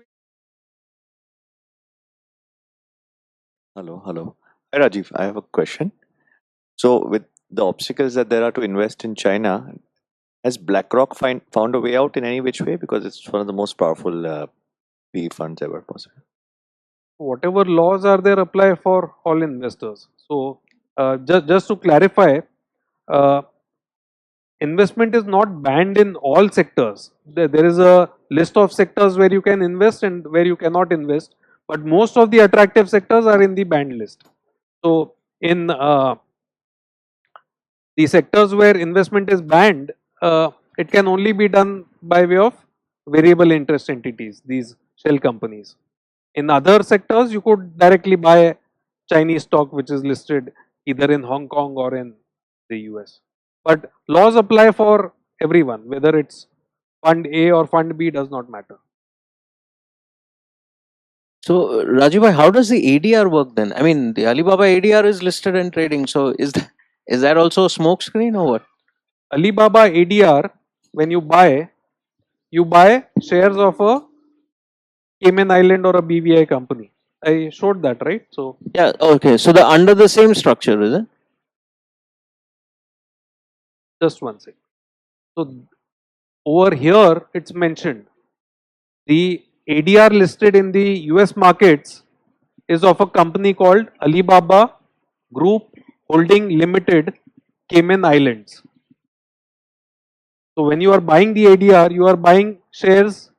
Hello. Hi, Rajiv. I have a question. So, with the obstacles that there are to invest in China, has BlackRock found a way out in any which way? Because it's one of the most powerful PE funds ever possible. Whatever laws are there apply for all investors. So just to clarify, uh, investment is not banned in all sectors. There is a list of sectors where you can invest and where you cannot invest, but most of the attractive sectors are in the banned list. So in the sectors where investment is banned, it can only be done by way of variable interest entities, these shell companies. In other sectors, you could directly buy Chinese stock which is listed either in Hong Kong or in the US. But laws apply for everyone, whether it's fund A or fund B, does not matter. So, Rajibhai, how does the ADR work then? I mean, the Alibaba ADR is listed and trading. So, is that also a smoke screen or what? Alibaba ADR, when you buy shares of a Cayman Island or a BVI company. I showed that, right? So Yeah, okay. So, the under the same structure, is it? just one second. So over here, it's mentioned the ADR listed in the US markets is of a company called Alibaba Group Holding Limited, Cayman Islands. So when you are buying the ADR, you are buying shares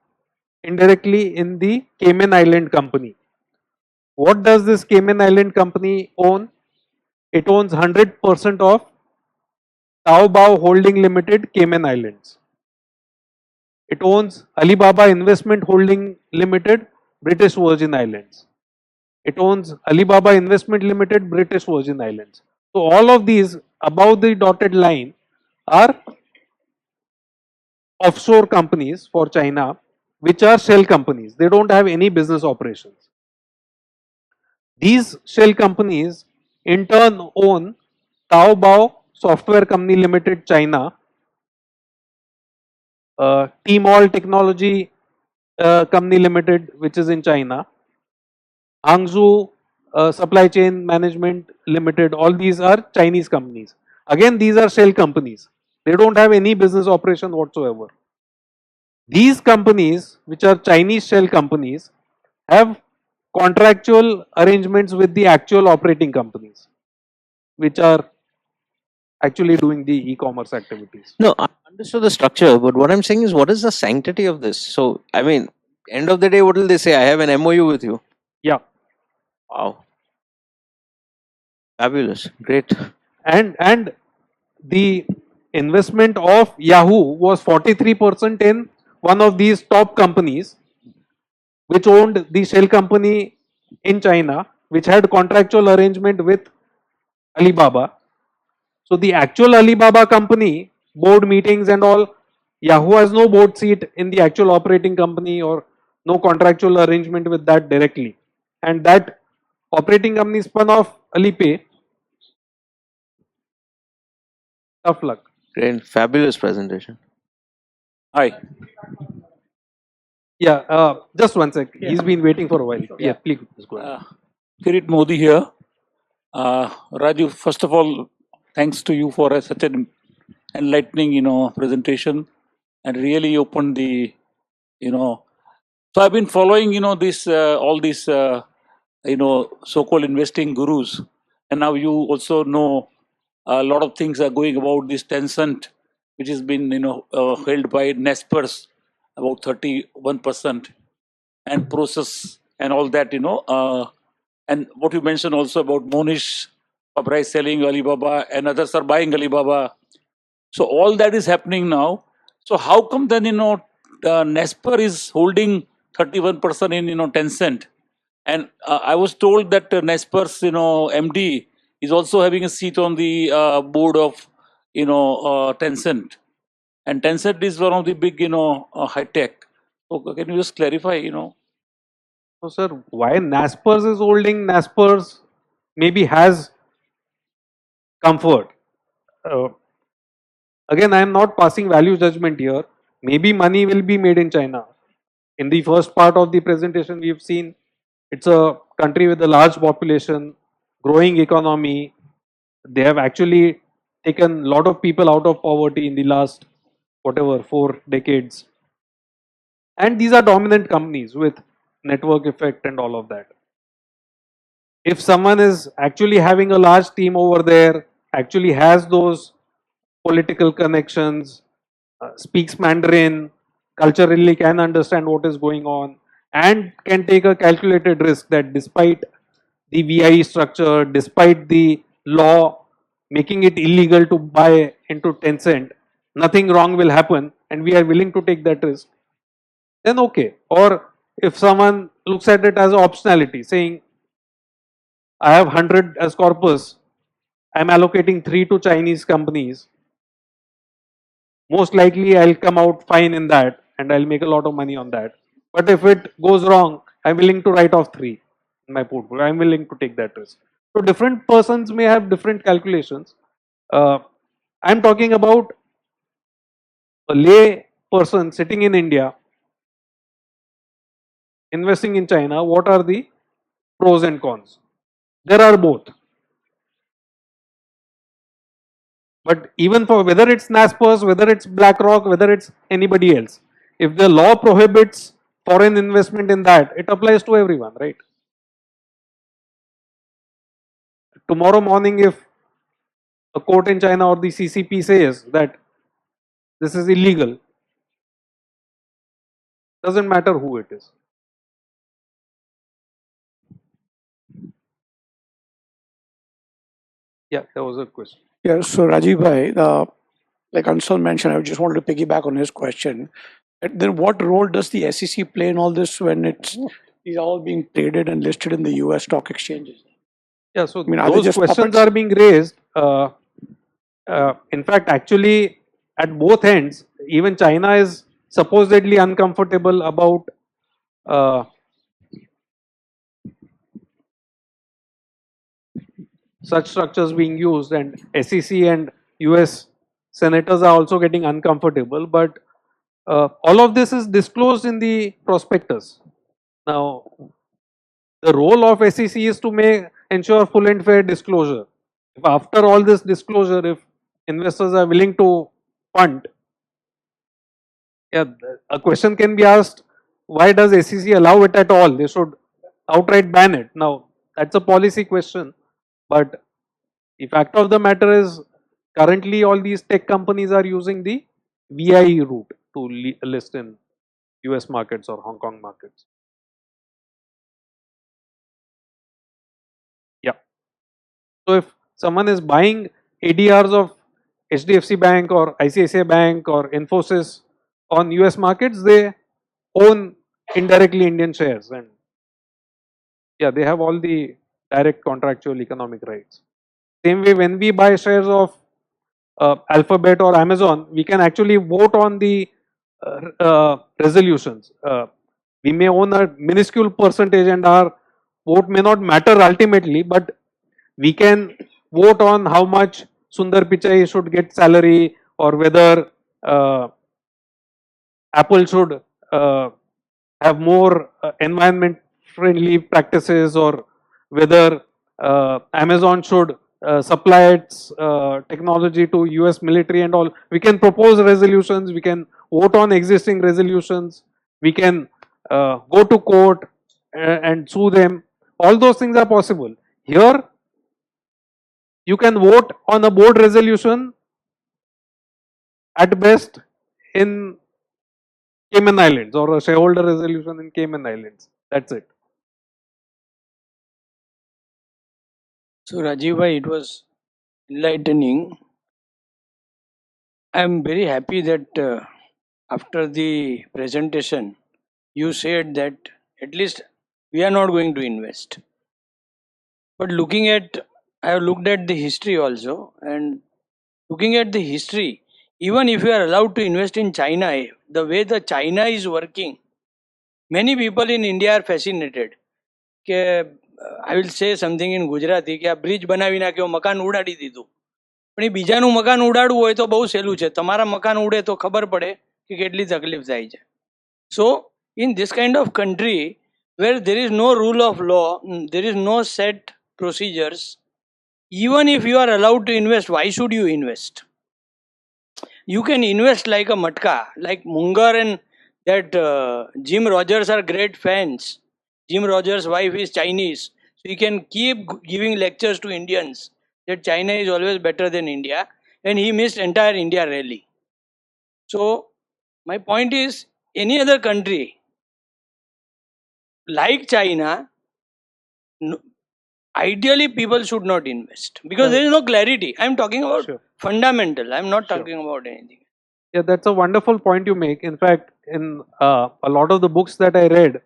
indirectly in the Cayman Island company. What does this Cayman Island company own? It owns 100% of Taobao Holding Limited, Cayman Islands. It owns Alibaba Investment Holding Limited, British Virgin Islands. It owns Alibaba Investment Limited, British Virgin Islands. So all of these above the dotted line are offshore companies for China, which are shell companies. They don't have any business operations. These shell companies in turn own Taobao Software Company Limited, China, Tmall Technology Company Limited, which is in China, Hangzhou Supply Chain Management Limited, all these are Chinese companies. Again, these are shell companies. They don't have any business operation whatsoever. These companies, which are Chinese shell companies, have contractual arrangements with the actual operating companies, which are actually doing the e-commerce activities. No, I understood the structure, but what I'm saying is, what is the sanctity of this? So, I mean, end of the day, what will they say? I have an MOU with you. Yeah. Wow. Fabulous. Great. And the investment of Yahoo was 43% in one of these top companies, which owned the shell company in China, which had contractual arrangement with Alibaba. So the actual Alibaba company, board meetings and all, Yahoo has no board seat in the actual operating company or no contractual arrangement with that directly. And that operating company spun off Alipay. Tough luck. Great. Fabulous presentation. Hi. Yeah, just one sec. Yeah. He's been waiting for a while. Yeah, please go ahead. Kirit Modi here. Raju, first of all, thanks to you for such an enlightening, presentation, and really opened the, So I've been following, this all these, so-called investing gurus, and now you also know a lot of things are going about this Tencent, which has been, held by Naspers, about 31%, and process and all that, and what you mentioned also about Monish Pabrai selling Alibaba and others are buying Alibaba. So all that is happening now. So how come then, Naspers is holding 31% in, Tencent? And I was told that Naspers, MD is also having a seat on the board of, Tencent. And Tencent is one of the big, high tech. So can you just clarify, So, sir, why Naspers is holding? Naspers maybe has comfort. Uh, Again, I am not passing value judgment here. Maybe money will be made in China. In the first part of the presentation, we have seen it's a country with a large population, growing economy. They have actually taken a lot of people out of poverty in the last, whatever, 4 decades. And these are dominant companies with network effect and all of that. If someone is actually having a large team over there, actually has those political connections, speaks Mandarin, culturally can understand what is going on, and can take a calculated risk that despite the VIE structure, despite the law making it illegal to buy into Tencent, nothing wrong will happen, and we are willing to take that risk, then okay. Or if someone looks at it as optionality, saying, I have 100 as corpus, I am allocating 3 to Chinese companies, most likely I'll come out fine in that and I'll make a lot of money on that. But if it goes wrong, I'm willing to write off 3 in my portfolio. I'm willing to take that risk. So different persons may have different calculations. I'm talking about a lay person sitting in India investing in China. What are the pros and cons? There are both. But even for whether it's Naspers, whether it's BlackRock, whether it's anybody else, if the law prohibits foreign investment in that, it applies to everyone, right? Tomorrow morning, if a court in China or the CCP says that this is illegal, doesn't matter who it is. Yeah, that was a question. Yeah, so Rajiv bhai, like Ansal mentioned, I just wanted to piggyback on his question. Then what role does the SEC play in all this when it's all being traded and listed in the US stock exchanges? Yeah, so mean, are they those just questions puppets? are being raised. In fact, actually, at both ends, even China is supposedly uncomfortable about such structures being used, and SEC and US senators are also getting uncomfortable. But all of this is disclosed in the prospectus. Now, the role of SEC is to ensure full and fair disclosure. If after all this disclosure, if investors are willing to fund, yeah, a question can be asked: why does SEC allow it at all? They should outright ban it. Now, that's a policy question, but the fact of the matter is, currently all these tech companies are using the VIE route to list in US markets or Hong Kong markets. Yeah. So if someone is buying ADRs of HDFC Bank or ICICI Bank or Infosys on US markets, they own indirectly Indian shares, and yeah, they have all the direct contractual economic rights. Same way, when we buy shares of Alphabet or Amazon, we can actually vote on the resolutions. We may own a minuscule percentage and our vote may not matter ultimately, but we can vote on how much Sundar Pichai should get salary, or whether Apple should have more environment friendly practices, or whether Amazon should supply its technology to US military and all. We can propose resolutions, we can vote on existing resolutions, we can go to court and sue them. All those things are possible. Here, you can vote on a board resolution at best in Cayman Islands, or a shareholder resolution in Cayman Islands. That's it. So Rajiv bhai, it was enlightening. I am very happy that after the presentation, you said that at least we are not going to invest. But I have looked at the history also, and looking at the history, even if you are allowed to invest in China, the way the China is working, many people in India are fascinated. I will say something in Gujarati કે આ bridge બનાવી નાખ્યો, મકાન ઉડાડી દીધું. પણ એ બીજાનું મકાન ઉડાડવું હોય તો બહુ સહેલું છે. તમારા મકાન ઉડે તો ખબર પડે કે કેટલી તકલીફ થાય છે. So in this kind of country where there is no rule of law, there is no set procedures, even if you are allowed to invest, why should you invest? You can invest like a matka, like Munger and that Jim Rogers are great fans. Jim Rogers' wife is Chinese, so he can keep giving lectures to Indians that China is always better than India, and he missed entire India rally. So my point is, any other country like China, ideally people should not invest because there is no clarity. I am talking about fundamental. I am not talking about anything. Yeah, that's a wonderful point you make. In fact, in a lot of the books that I read,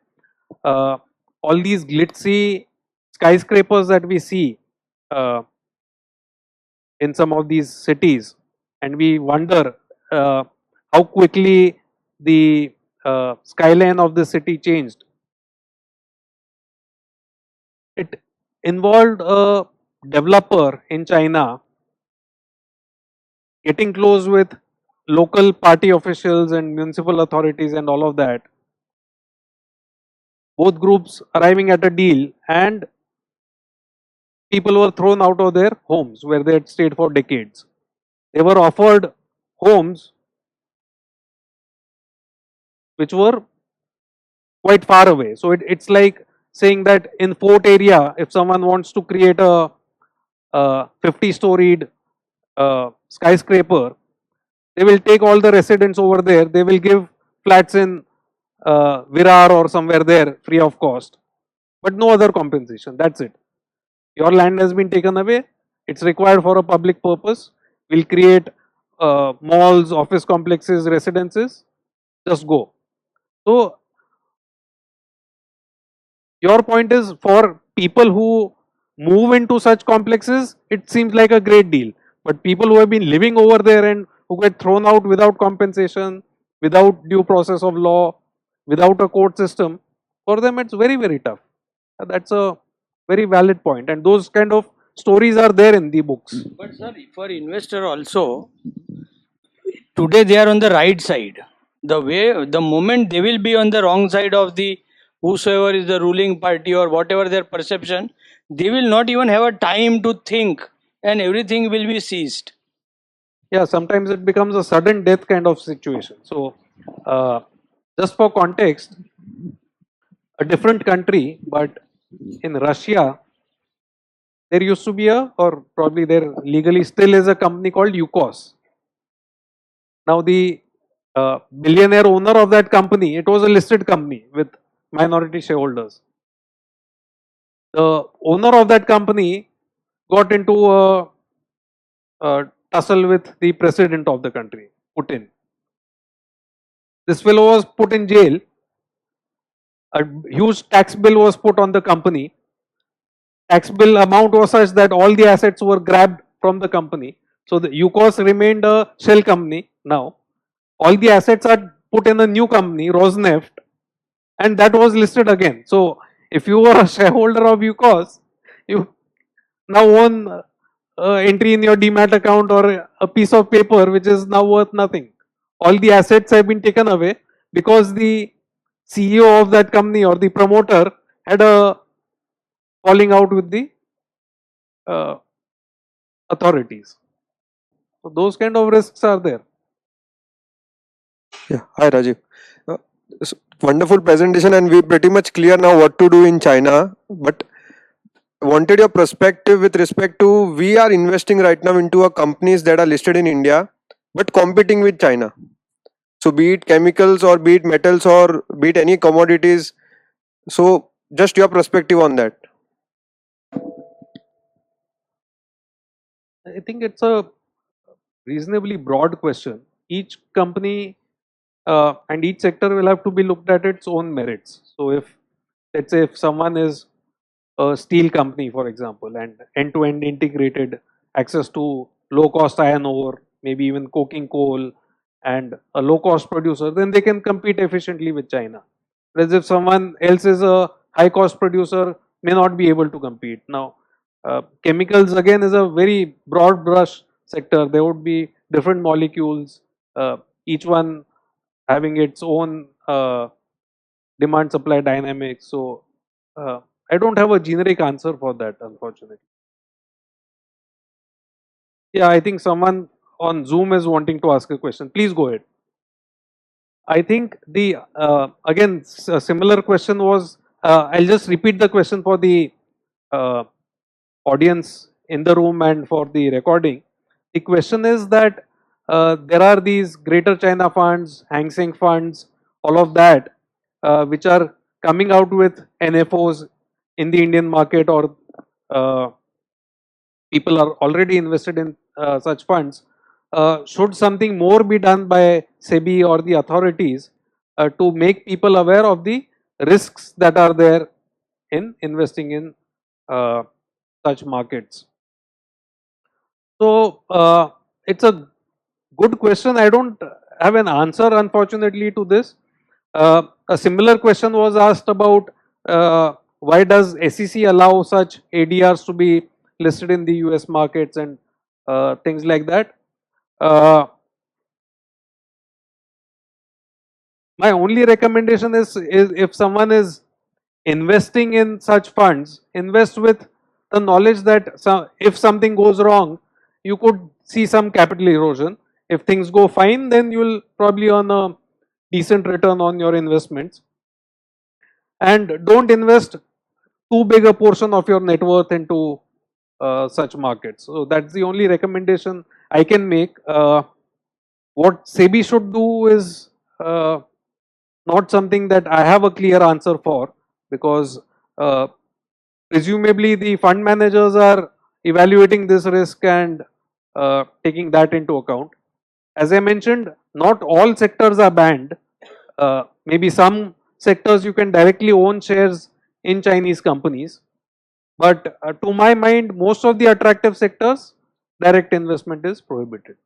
all these glitzy skyscrapers that we see in some of these cities, and we wonder how quickly the skyline of the city changed. It involved a developer in China getting close with local party officials and municipal authorities and all of that. Both groups arriving at a deal, and people were thrown out of their homes where they had stayed for decades. They were offered homes which were quite far away. So it's like saying that in Fort area, if someone wants to create a 50-storied skyscraper, they will take all the residents over there. They will give flats in Virar or somewhere there free of cost, but no other compensation. That's it. Your land has been taken away. It's required for a public purpose. We'll create malls, office complexes, residences. Just go. So your point is, for people who move into such complexes, it seems like a great deal. But people who have been living over there and who get thrown out without compensation, without due process of law, without a court system, for them it's very, very tough. That's a very valid point, and those kind of stories are there in the books. But sir, for investor also, today they are on the right side. The moment they will be on the wrong side of the whosoever is the ruling party or whatever their perception, they will not even have a time to think, and everything will be seized. Yeah, sometimes it becomes a sudden death kind of situation. So, just for context, a different country, but in Russia, there used to be or probably there legally still is a company called Yukos. Now, the billionaire owner of that company, it was a listed company with minority shareholders. The owner of that company got into a tussle with the president of the country, Putin. This fellow was put in jail. A huge tax bill was put on the company. Tax bill amount was such that all the assets were grabbed from the company. So the Yukos remained a shell company now. All the assets are put in a new company, Rosneft, and that was listed again. So if you were a shareholder of Yukos, you now own entry in your demat account or a piece of paper which is now worth nothing. All the assets have been taken away because the CEO of that company or the promoter had a falling out with the authorities. So those kind of risks are there. Yeah. Hi, Rajiv. Wonderful presentation, and we pretty much clear now what to do in China. But wanted your perspective with respect to, we are investing right now into a companies that are listed in India, but competing with China. So be it chemicals or be it metals or be it any commodities. So just your perspective on that. I think it's a reasonably broad question. Each company and each sector will have to be looked at its own merits. So if, let's say, if someone is a steel company, for example, and end-to-end integrated access to low-cost iron ore, maybe even coking coal, and a low-cost producer, then they can compete efficiently with China. Whereas if someone else is a high-cost producer, may not be able to compete. Now, chemicals again is a very broad brush sector. There would be different molecules, each one having its own demand supply dynamics. So I don't have a generic answer for that, unfortunately. Yeah, I think someone on Zoom is wanting to ask a question. Please go ahead. I think the again a similar question was, I'll just repeat the question for the audience in the room and for the recording. The question is that there are these Greater China funds, Hang Seng funds, all of that, which are coming out with NFOs in the Indian market, or people are already invested in such funds. Should something more be done by SEBI or the authorities to make people aware of the risks that are there in investing in such markets? So it's a good question. I don't have an answer, unfortunately, to this. A similar question was asked about why does SEC allow such ADRs to be listed in the US markets and things like that. My only recommendation is if someone is investing in such funds, invest with the knowledge that if something goes wrong, you could see some capital erosion. If things go fine, then you will probably earn a decent return on your investments. And don't invest too big a portion of your net worth into such markets. So that's the only recommendation I can make. What SEBI should do is not something that I have a clear answer for, because presumably the fund managers are evaluating this risk and taking that into account. As I mentioned, not all sectors are banned. Maybe some sectors you can directly own shares in Chinese companies. But to my mind, most of the attractive sectors, direct investment is prohibited.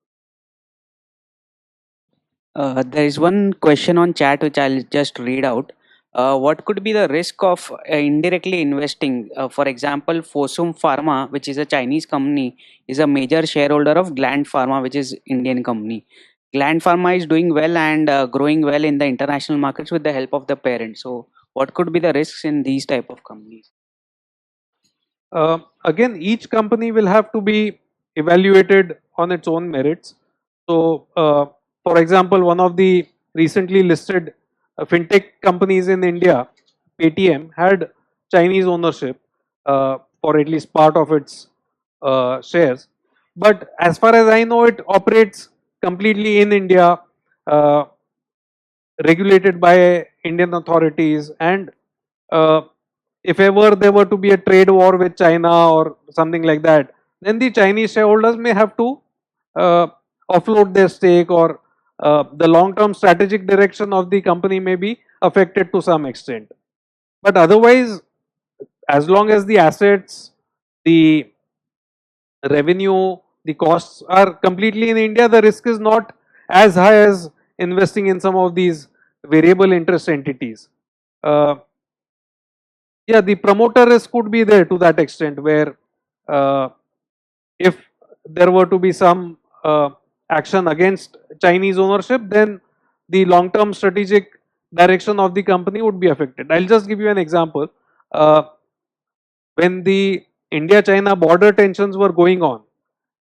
There is one question on chat which I'll just read out. What could be the risk of indirectly investing? For example, Fosun Pharma, which is a Chinese company, is a major shareholder of Gland Pharma, which is Indian company. Gland Pharma is doing well and growing well in the international markets with the help of the parent. So, what could be the risks in these type of companies? Again, each company will have to be evaluated on its own merits. So, for example, one of the recently listed fintech companies in India, Paytm, had Chinese ownership for at least part of its shares. But as far as I know, it operates completely in India, uh, regulated by Indian authorities, and if ever there were to be a trade war with China or something like that, then the Chinese shareholders may have to uh, offload their stake, or the long-term strategic direction of the company may be affected to some extent. But otherwise, as long as the assets, the revenue, the costs are completely in India, the risk is not as high as investing in some of these variable interest entities. Uh, yeah, the promoter risk could be there to that extent, where if there were to be some action against Chinese ownership, then the long-term strategic direction of the company would be affected. I'll just give you an example. When the India-China border tensions were going on,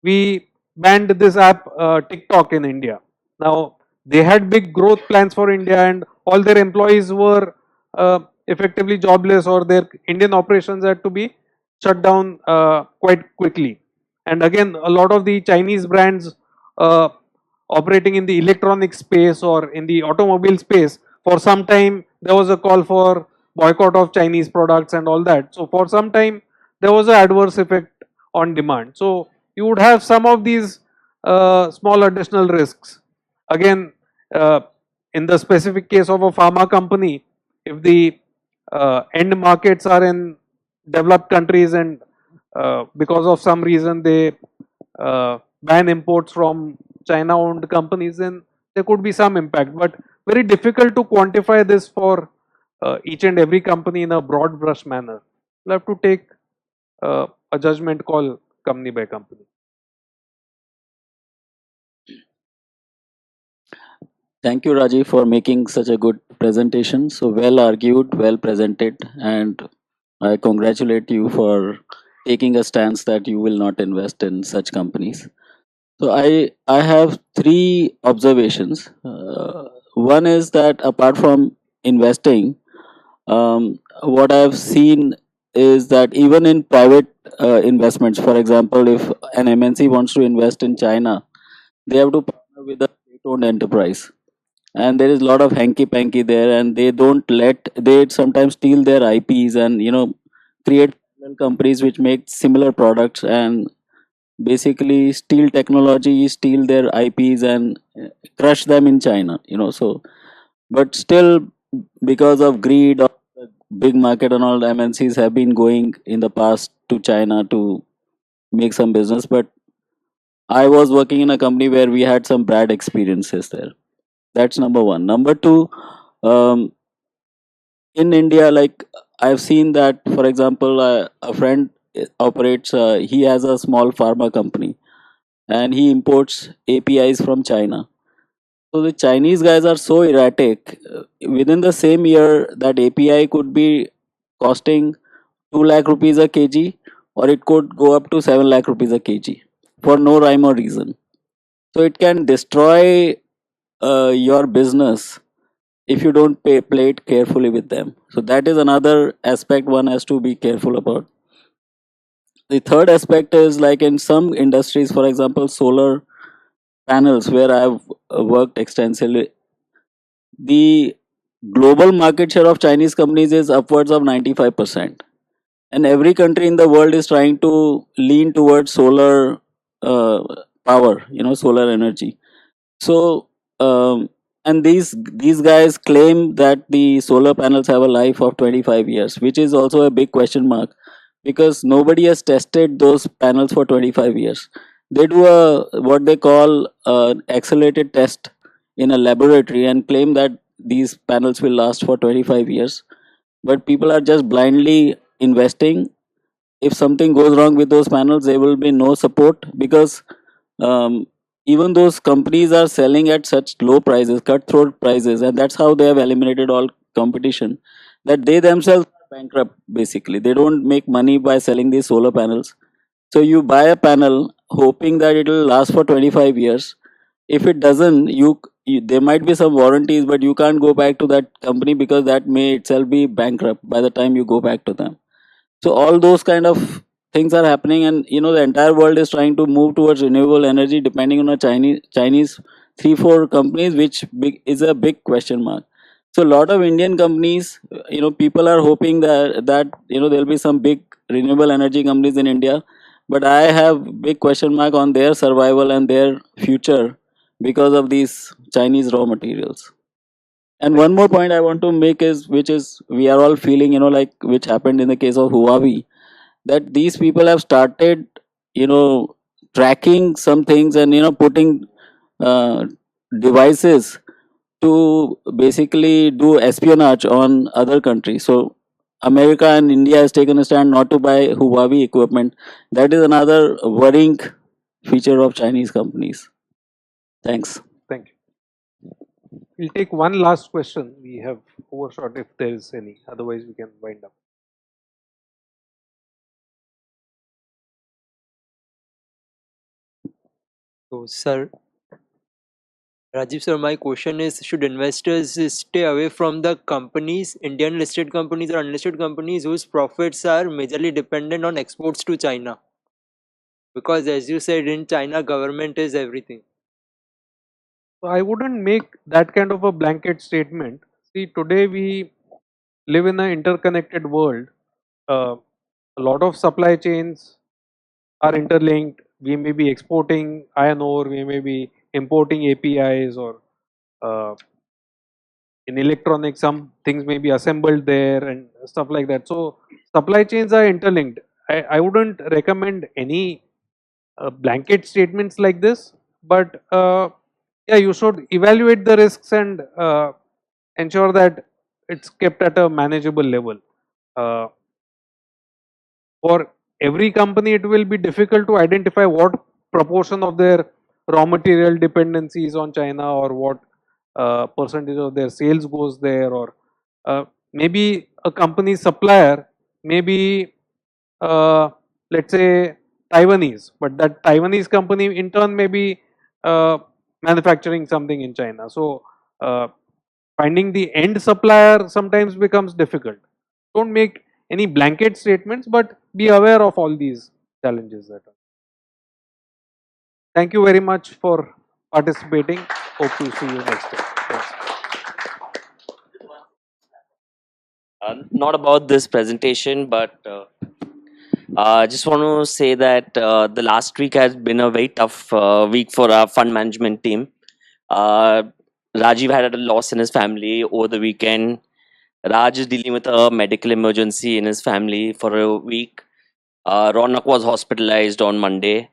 we banned this app TikTok in India. Now, they had big growth plans for India, and all their employees were effectively jobless, or their Indian operations had to be shut down quite quickly. And again, a lot of the Chinese brands uh, operating in the electronic space or in the automobile space, for some time there was a call for boycott of Chinese products and all that. So for some time there was an adverse effect on demand. So you would have some of these small additional risks. Again, in the specific case of a pharma company, if the end markets are in developed countries, and because of some reason they ban imports from China owned companies, then there could be some impact, but very difficult to quantify this for each and every company in a broad brush manner. We'll have to take a judgment call company by company. Thank you, Rajiv, for making such a good presentation. So well argued, well presented, and I congratulate you for taking a stance that you will not invest in such companies. So I have three observations. One is that apart from investing, what I've seen is that even in private investments, for example, if an MNC wants to invest in China, they have to partner with a state-owned enterprise, and there is a lot of hanky panky there, and they sometimes steal their IPs and create parallel companies which make similar products and basically steal technology, steal their IPs and crush them in China. So but still, because of greed of the big market and all, the MNCs have been going in the past to China to make some business, but I was working in a company where we had some bad experiences there. That's number one. Number two, um, in India, like I've seen that, for example, a friend operates, he has a small pharma company and he imports APIs from China. So the Chinese guys are so erratic. Within the same year, that API could be costing 2 lakh rupees a kg, or it could go up to 7 lakh rupees a kg for no rhyme or reason. So it can destroy your business if you don't play it carefully with them. So that is another aspect one has to be careful about. The third aspect is like in some industries, for example, solar panels, where I've worked extensively, the global market share of Chinese companies is upwards of 95%. And every country in the world is trying to lean towards solar uh, power, solar energy. So, and these guys claim that the solar panels have a life of 25 years, which is also a big question mark because nobody has tested those panels for 25 years. They do a what they call accelerated test in a laboratory and claim that these panels will last for 25 years. But people are just blindly investing. If something goes wrong with those panels, there will be no support because um, even those companies are selling at such low prices, cutthroat prices, and that's how they have eliminated all competition. That they themselves are bankrupt basically. They don't make money by selling these solar panels. So you buy a panel hoping that it will last for 25 years. If it doesn't, there might be some warranties, but you can't go back to that company because that may itself be bankrupt by the time you go back to them. So all those kind of things are happening, and the entire world is trying to move towards renewable energy, depending on a Chinese 3-4 companies, which is a big question mark. So a lot of Indian companies, people are hoping that there'll be some big renewable energy companies in India, but I have big question mark on their survival and their future because of these Chinese raw materials. And one more point I want to make is, which is we are all feeling, like which happened in the case of Huawei, that these people have started, tracking some things and, putting uh, devices to basically do espionage on other countries. So America and India has taken a stand not to buy Huawei equipment. That is another worrying feature of Chinese companies. Thanks. Thank you. We'll take one last question. We have overshot if there is any. Otherwise, we can wind up. So, sir, Rajiv sir, my question is, should investors stay away from the companies, Indian listed companies or unlisted companies whose profits are majorly dependent on exports to China? Because as you said, in China, government is everything. So I wouldn't make that kind of a blanket statement. See, today we live in an interconnected world. A lot of supply chains are interlinked. We may be exporting iron ore, we may be importing APIs, or in electronics, some things may be assembled there and stuff like that. So supply chains are interlinked. I wouldn't recommend any blanket statements like this, but yeah, you should evaluate the risks and ensure that it's kept at a manageable level. Uh, for every company, it will be difficult to identify what proportion of their raw material dependencies on China, or what percentage of their sales goes there, or maybe a company supplier, maybe let's say Taiwanese, but that Taiwanese company in turn may be manufacturing something in China. So finding the end supplier sometimes becomes difficult. Don't make any blanket statements, but be aware of all these challenges that are. Thank you very much for participating. Hope to see you next time. Thanks. Not about this presentation, but I just want to say that the last week has been a very tough week for our fund management team. Rajiv had a loss in his family over the weekend. Raj is dealing with a medical emergency in his family for a week. Ronak was hospitalized on Monday.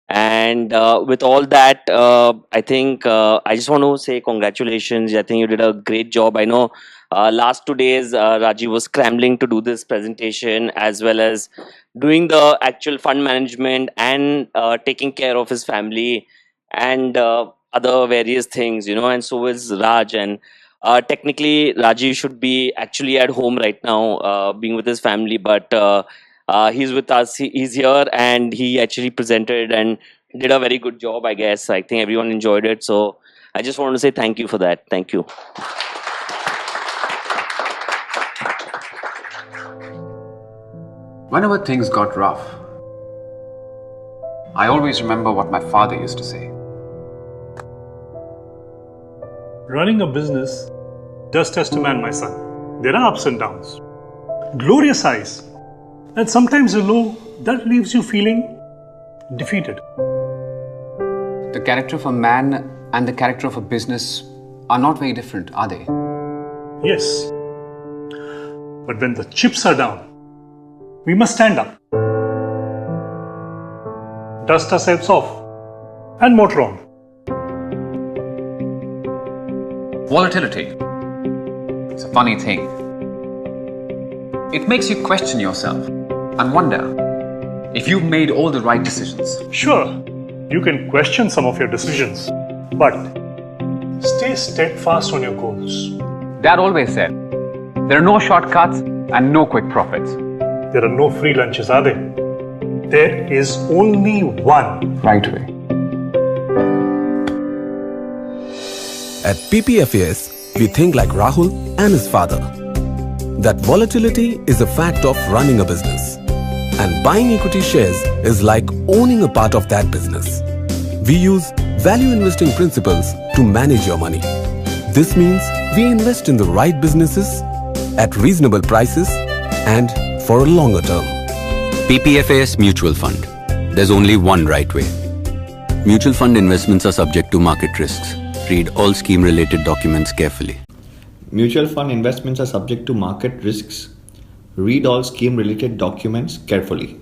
And with all that, I think I just want to say congratulations. I think you did a great job. I know last 2 days Rajiv was scrambling to do this presentation as well as doing the actual fund management and taking care of his family and other various things, and so is Raj. And technically, Rajiv should be actually at home right now, being with his family, but he's with us. He's here, and he actually presented and did a very good job. I guess I think everyone enjoyed it. So I just want to say thank you for that. Thank you. Whenever things got rough, I always remember what my father used to say. Running a business does test a man, my son. There are ups and downs, glorious highs, and sometimes a low that leaves you feeling defeated. The character of a man and the character of a business are not very different, are they? Yes. But when the chips are down, we must stand up, dust ourselves off, and motor on. Volatility. It's a funny thing. It makes you question yourself and wonder if you've made all the right decisions. Sure, you can question some of your decisions, but stay steadfast on your goals. Dad always said, there are no shortcuts and no quick profits. There are no free lunches, are there? There is only one right way. At PPFAS, we think like Rahul and his father. That volatility is a fact of running a business. And buying equity shares is like owning a part of that business. We use value investing principles to manage your money. This means we invest in the right businesses at reasonable prices and for a longer term. PPFAS Mutual Fund. There's only one right way. Mutual fund investments are subject to market risks. Read all scheme-related documents carefully. Mutual fund investments are subject to market risks. Read all scheme-related documents carefully.